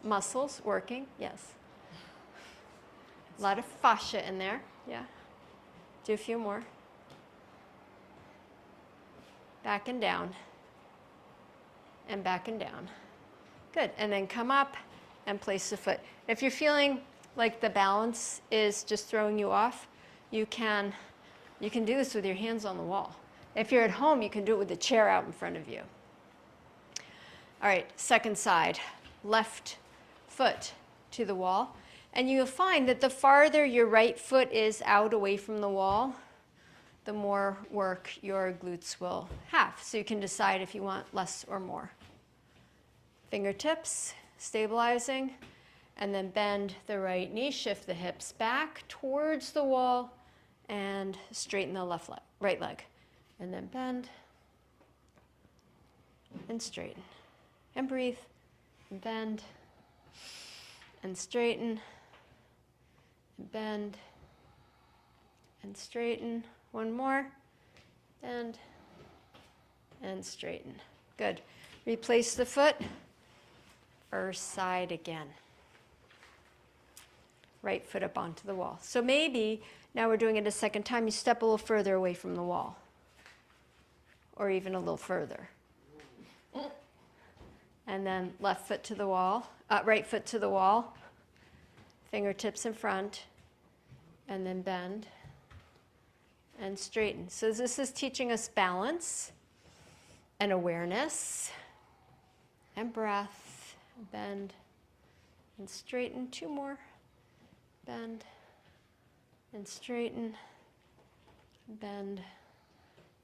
C: muscles working, yes. A lot of fascia in there, yeah. Do a few more. Back and down. And back and down. Good, and then come up and place the foot. If you're feeling like the balance is just throwing you off, you can do this with your hands on the wall. If you're at home, you can do it with the chair out in front of you. All right, second side, left foot to the wall. And you'll find that the farther your right foot is out away from the wall, the more work your glutes will have. So you can decide if you want less or more. Fingertips, stabilizing, and then bend the right knee, shift the hips back towards the wall, and straighten the right leg. And then bend, and straighten. And breathe, and bend, and straighten, and bend, and straighten. One more, bend, and straighten. Good. Replace the foot, first side again. Right foot up onto the wall. So maybe, now we're doing it a second time, you step a little further away from the wall, or even a little further. And then left foot to the wall, right foot to the wall, fingertips in front, and then bend and straighten. So this is teaching us balance and awareness and breath. Bend and straighten. 2 more. Bend and straighten. Bend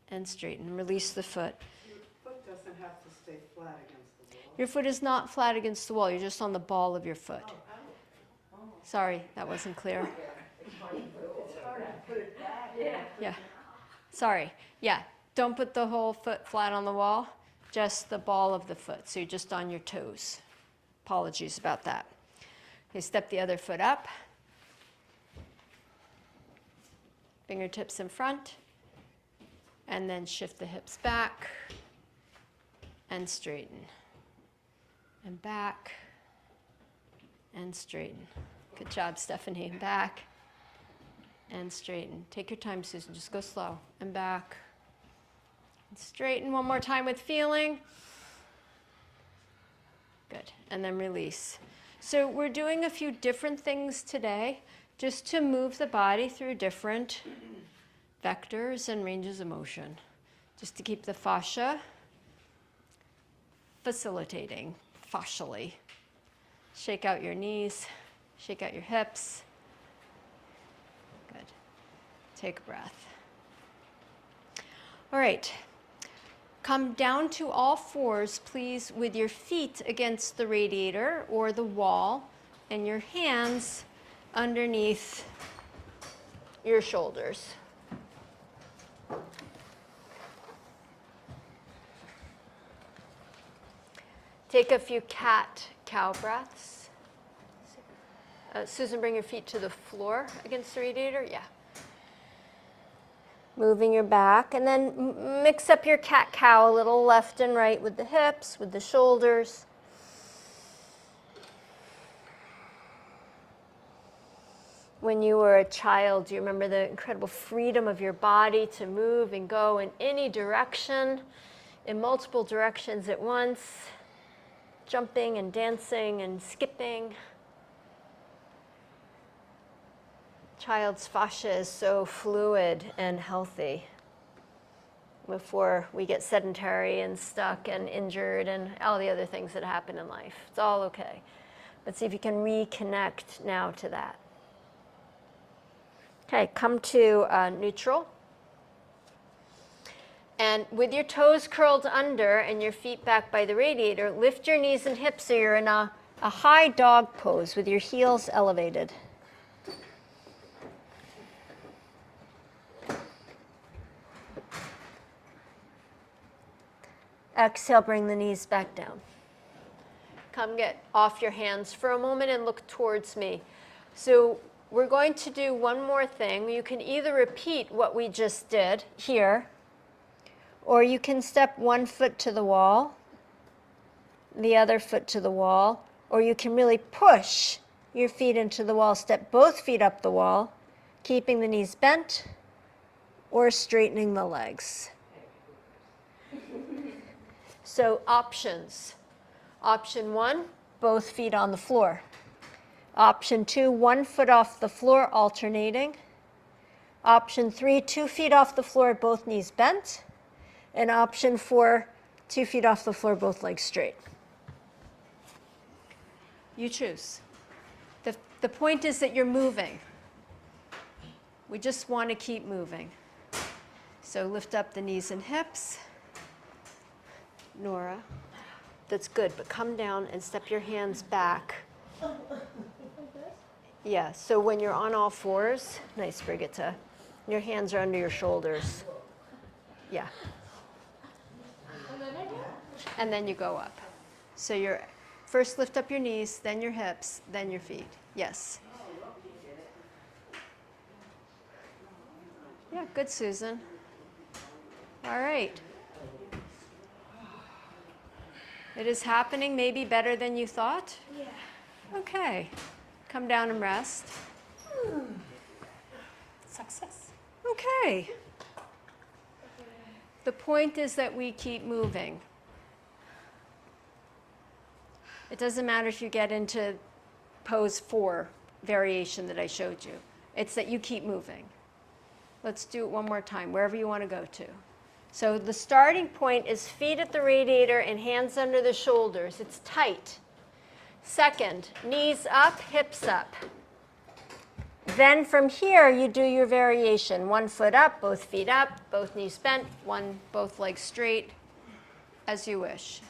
C: and straighten. Release the foot.
B: Your foot doesn't have to stay flat against the wall.
C: Your foot is not flat against the wall. You're just on the ball of your foot. Sorry, that wasn't clear.
A: It's hard to put it back.
C: Yeah. Sorry. Yeah. Don't put the whole foot flat on the wall, just the ball of the foot. So you're just on your toes. Apologies about that. Okay, step the other foot up. Fingertips in front. And then shift the hips back and straighten. And back and straighten. Good job, Stephanie. Back and straighten. Take your time, Susan. Just go slow. And back and straighten. One more time with feeling. Good. And then release. So we're doing a few different things today just to move the body through different vectors and ranges of motion, just to keep the fascia facilitating fascially. Shake out your knees, shake out your hips. Good. Take a breath. All right. Come down to all fours, please, with your feet against the radiator or the wall and your hands underneath your shoulders. Take a few cat-cow breaths. Susan, bring your feet to the floor against the radiator. Yeah. Moving your back, and then mix up your cat-cow a little left and right with the hips, with the shoulders. When you were a child, do you remember the incredible freedom of your body to move and go in any direction, in multiple directions at once? Jumping and dancing and skipping. Child's fascia is so fluid and healthy. before we get sedentary and stuck and injured and all the other things that happen in life. It's all okay. But see if you can reconnect now to that. Okay, come to neutral. And with your toes curled under and your feet back by the radiator, lift your knees and hips so you're in a high dog pose with your heels elevated. Exhale, bring the knees back down. Come get off your hands for a moment and look towards me. So we're going to do one more thing. You can either repeat what we just did here, or you can step one foot to the wall, the other foot to the wall, or you can really push your feet into the wall. Step both feet up the wall, keeping the knees bent, or straightening the legs. So options. Option 1, both feet on the floor. Option 2, 1 foot off the floor, alternating. Option 3, 2 feet off the floor, both knees bent. And option 4, 2 feet off the floor, both legs straight. You choose. The point is that you're moving. We just want to keep moving. So lift up the knees and hips. Nora, that's good, but come down and step your hands back. Yeah, so when you're on all fours, nice, Brigitte, your hands are under your shoulders. Yeah. And then you go up. So you're first lift up your knees, then your hips, then your feet. Yes. Yeah, good, Susan. All right. It is happening maybe better than you thought?
A: Yeah.
C: Okay. Come down and rest.
A: Success.
C: Okay. The point is that we keep moving. It doesn't matter if you get into pose 4 variation that I showed you. It's that you keep moving. Let's do it one more time, wherever you want to go to. So the starting point is feet at the radiator and hands under the shoulders. It's tight. Second, knees up, hips up. Then from here, you do your variation. 1 foot up, both feet up, both knees bent, both legs straight, as you wish.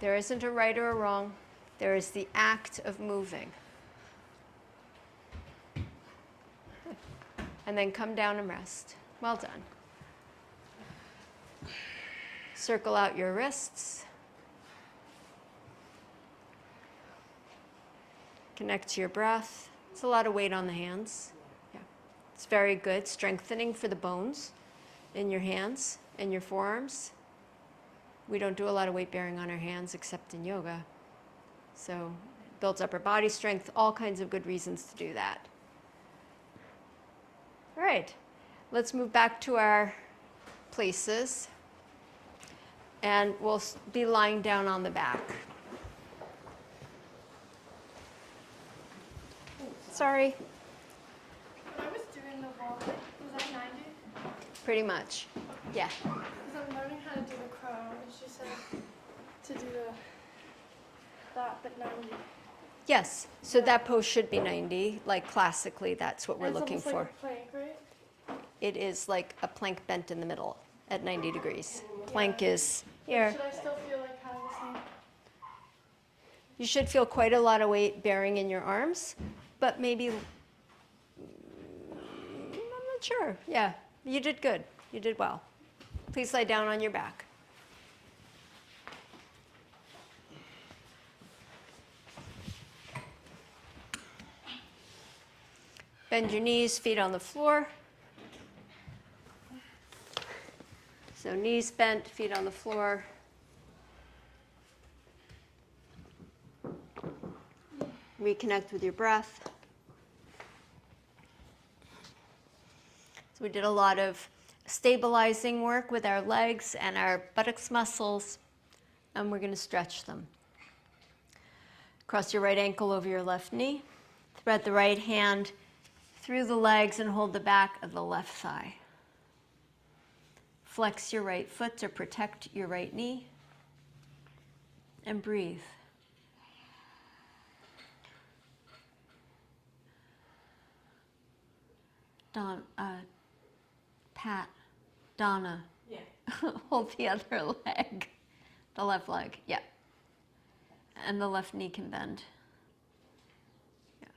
C: There isn't a right or a wrong. There is the act of moving. And then come down and rest. Well done. Circle out your wrists. Connect to your breath. It's a lot of weight on the hands. Yeah. It's very good. Strengthening for the bones in your hands and your forearms. We don't do a lot of weight bearing on our hands except in yoga. So it builds up our body strength, all kinds of good reasons to do that. All right, let's move back to our places. And we'll be lying down on the back. Sorry.
E: When I was doing the wall, was that 90?
C: Pretty much, yeah.
E: Because I'm learning how to do the crow, and she said to do that, but 90.
C: Yes, so that pose should be 90, like classically, that's what we're
E: And it's
C: looking
E: almost
C: for.
E: like a plank, right?
C: It is like a plank bent in the middle at 90 degrees. Plank is here.
E: Should I still feel like kind of the same?
C: You should feel quite a lot of weight bearing in your arms, but maybe, I'm not sure. Yeah, you did good. You did well. Please lie down on your back. Bend your knees, feet on the floor. So knees bent, feet on the floor. Reconnect with your breath. So we did a lot of stabilizing work with our legs and our buttocks muscles, and we're going to stretch them. Cross your right ankle over your left knee. Thread the right hand through the legs and hold the back of the left thigh. Flex your right foot to protect your right knee. And breathe. Pat, Donna.
A: Yeah.
C: Hold the other leg. The left leg, yeah. And the left knee can bend. Yeah.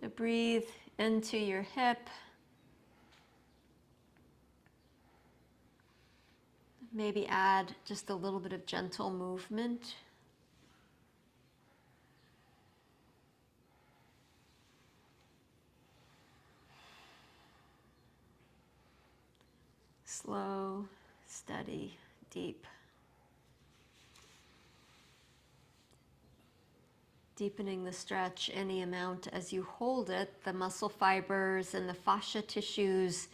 C: Now breathe into your hip. Maybe add just a little bit of gentle movement. Slow, steady, deep. Deepening the stretch any amount as you hold it, the muscle fibers and the fascia tissues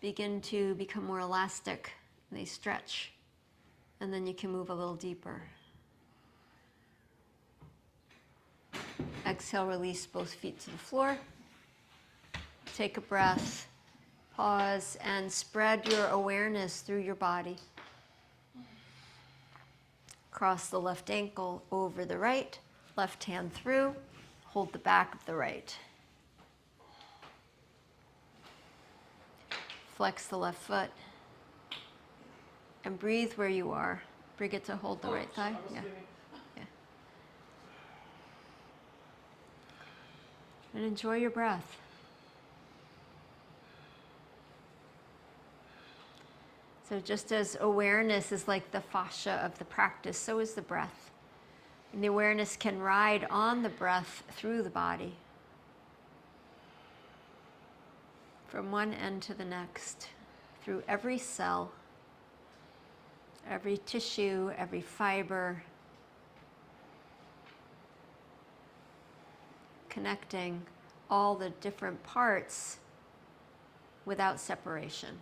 C: begin to become more elastic. They stretch, and then you can move a little deeper. Exhale, release both feet to the floor. Take a breath, pause, and spread your awareness through your body. Cross the left ankle over the right, left hand through, hold the back of the right. Flex the left foot. And breathe where you are. Bring it to hold the right thigh. Yeah. Yeah. And enjoy your breath. So just as awareness is like the fascia of the practice, so is the breath. And the awareness can ride on the breath through the body. From one end to the next, through every cell, every tissue, every fiber, connecting all the different parts without separation.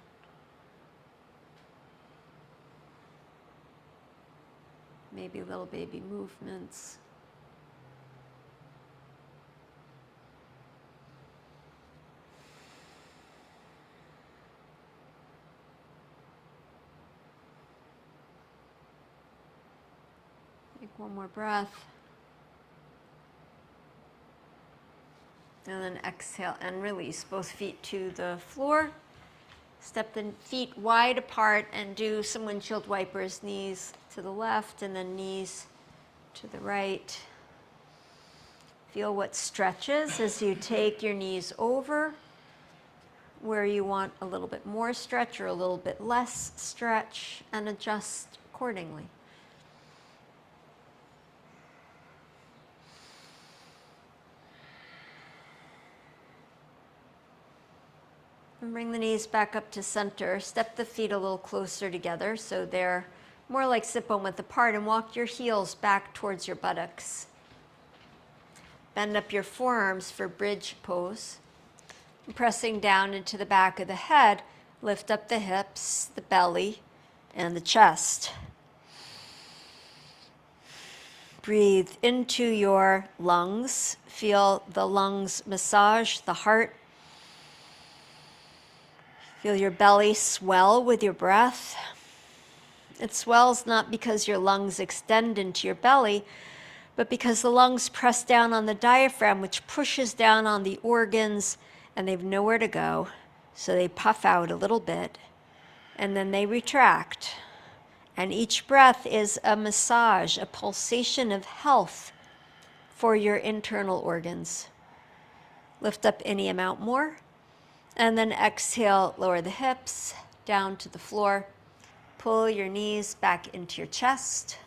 C: Maybe little baby movements. Take one more breath. And then exhale and release both feet to the floor. Step the feet wide apart and do some windshield wipers, knees to the left and then knees to the right. Feel what stretches as you take your knees over, where you want a little bit more stretch or a little bit less stretch, and adjust accordingly. And bring the knees back up to center. Step the feet a little closer together so they're more like sit-bone width apart, and walk your heels back towards your buttocks. Bend up your forearms for bridge pose. And pressing down into the back of the head, lift up the hips, the belly, and the chest. Breathe into your lungs. Feel the lungs massage the heart. Feel your belly swell with your breath. It swells not because your lungs extend into your belly, but because the lungs press down on the diaphragm, which pushes down on the organs, and they've nowhere to go. So they puff out a little bit, and then they retract. And each breath is a massage, a pulsation of health for your internal organs. Lift up any amount more. And then exhale, lower the hips down to the floor. Pull your knees back into your chest.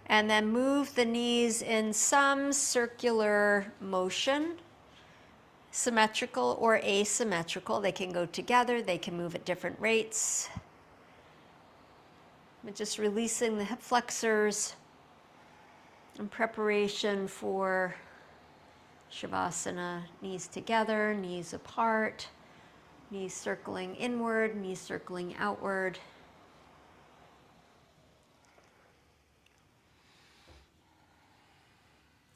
C: And then move the knees in some circular motion, symmetrical or asymmetrical. They can go together, they can move at different rates. But just releasing the hip flexors in preparation for Shavasana, knees together, knees apart, knees circling inward, knees circling outward.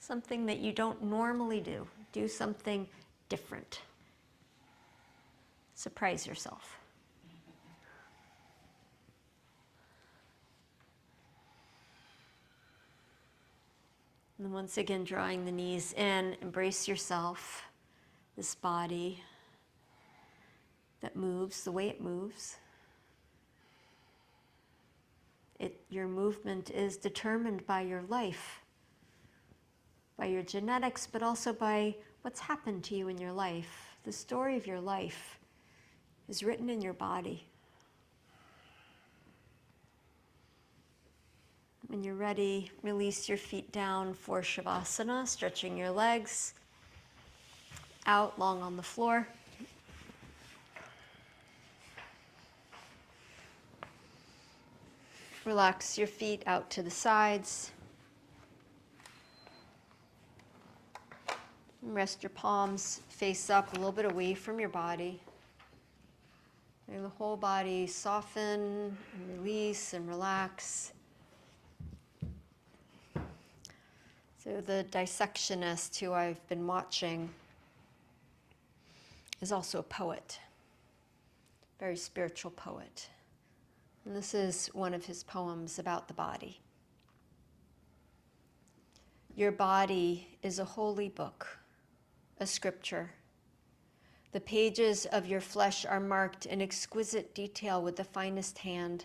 C: something that you don't normally do. Do something different. Surprise yourself. And then once again, drawing the knees in, embrace yourself, this body that moves the way it moves. Your movement is determined by your life, by your genetics, but also by what's happened to you in your life. The story of your life is written in your body. When you're ready, release your feet down for Shavasana, stretching your legs out long on the floor. Relax your feet out to the sides. Rest your palms face up, a little bit away from your body. Let the whole body soften and release and relax. So the dissectionist who I've been watching is also a poet, very spiritual poet. And this is one of his poems about the body. Your body is a holy book, a scripture. The pages of your flesh are marked in exquisite detail with the finest hand,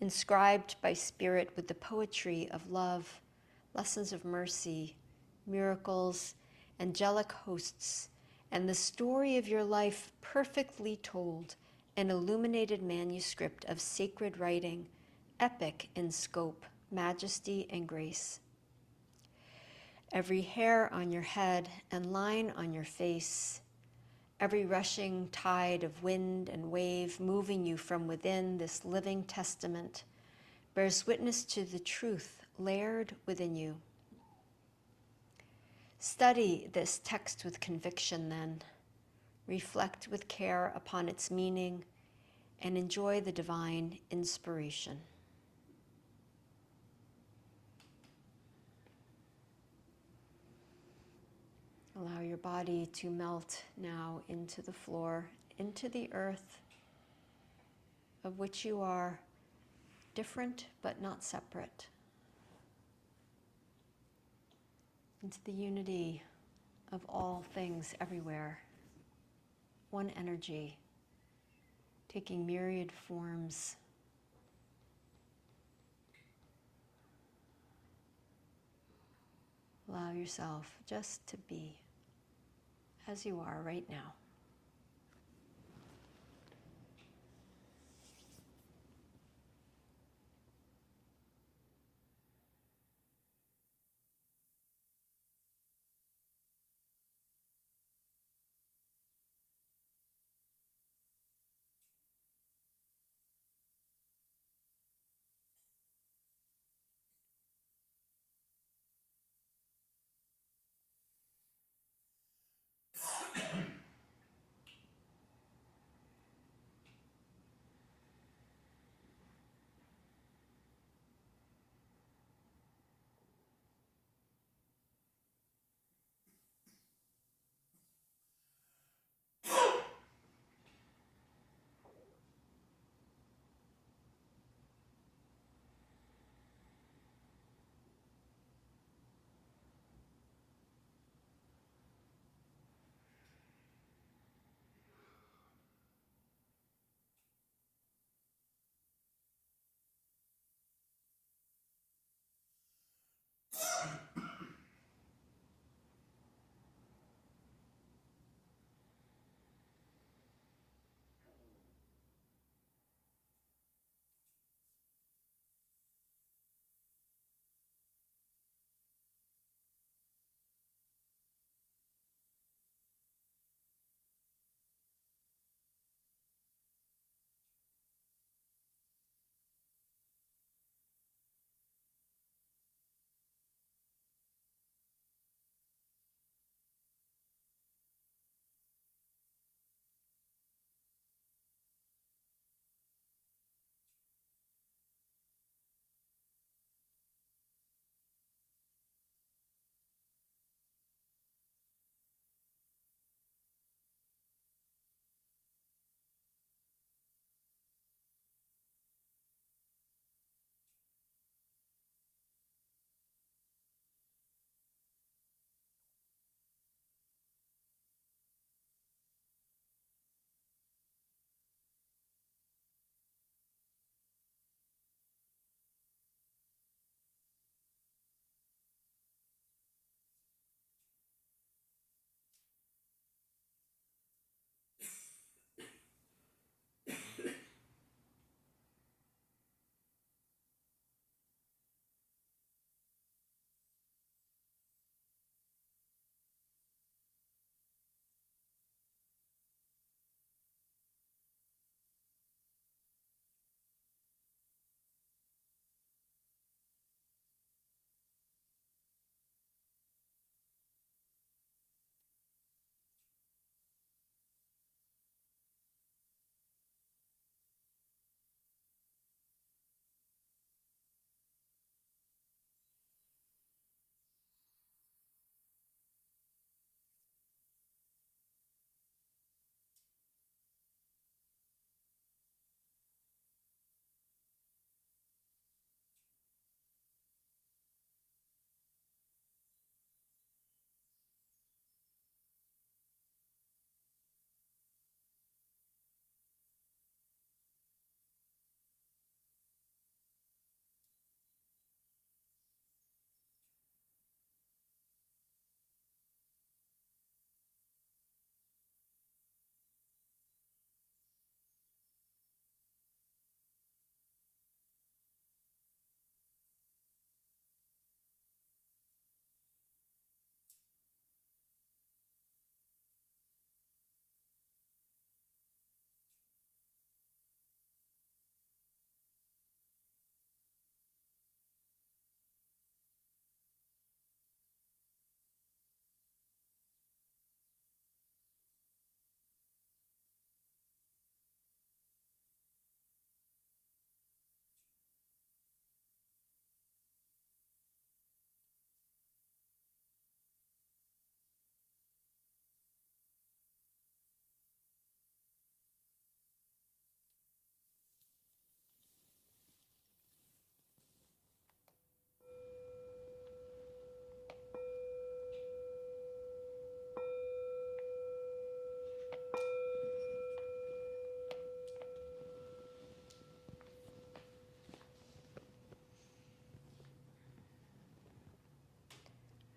C: inscribed by spirit with the poetry of love, lessons of mercy, miracles, angelic hosts, and the story of your life perfectly told, an illuminated manuscript of sacred writing, epic in scope, majesty, and grace. Every hair on your head and line on your face, every rushing tide of wind and wave moving you from within this living testament bears witness to the truth layered within you. Study this text with conviction then. Reflect with care upon its meaning and enjoy the divine inspiration. Allow your body to melt now into the floor, into the earth of which you are different but not separate, into the unity of all things everywhere, one energy, taking myriad forms. Allow yourself just to be as you are right now.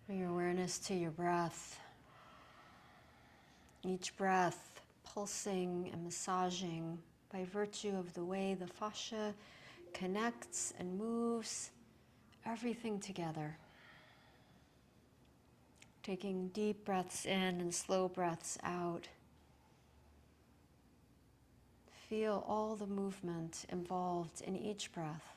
C: Bring your awareness to your breath. Each breath pulsing and massaging by virtue of the way the fascia connects and moves everything together. Taking deep breaths in and slow breaths out. Feel all the movement involved in each breath.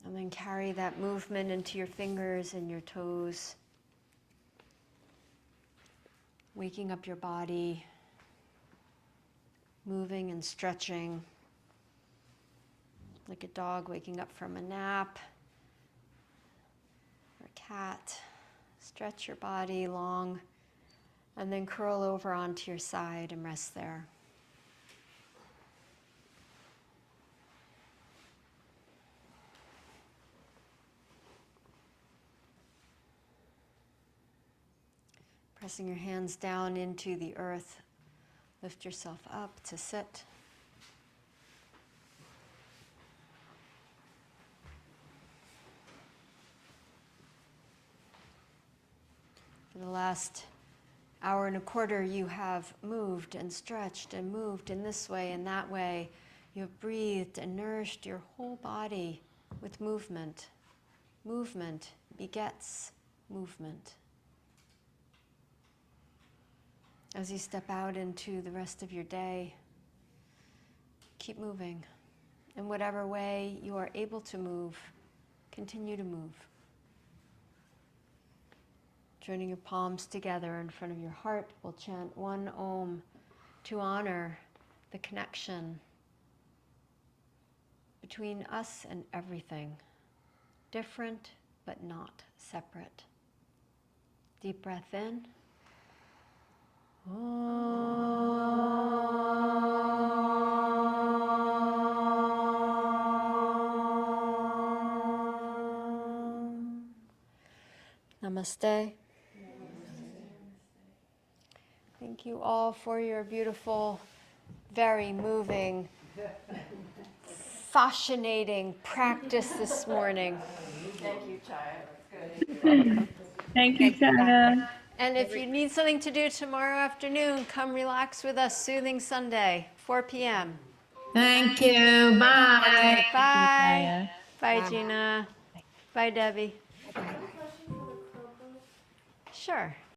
C: And then carry that movement into your fingers and your toes, waking up your body, moving and stretching, like a dog waking up from a nap, or a cat. Stretch your body long, and then curl over onto your side and rest there. Pressing your hands down into the earth, lift yourself up to sit. For the last hour and a quarter, you have moved and stretched and moved in this way and that way. You have breathed and nourished your whole body with movement. Movement begets movement. As you step out into the rest of your day, keep moving. In whatever way you are able to move, continue to move. Joining your palms together in front of your heart, we'll chant one Om to honor the connection between us and everything, different but not separate. Deep breath in. Namaste. Thank you all for your beautiful, very moving, fascinating practice this morning.
A: Thank you, Chaya. That's good.
F: Thank you, Chaya.
C: And if you need something to do tomorrow afternoon, come relax with us. Soothing Sunday, 4 p.m.
F: Thank you. Bye.
C: Bye. Bye, Gina. Bye, Debbie.
E: I have a question for the crow pose.
C: Sure.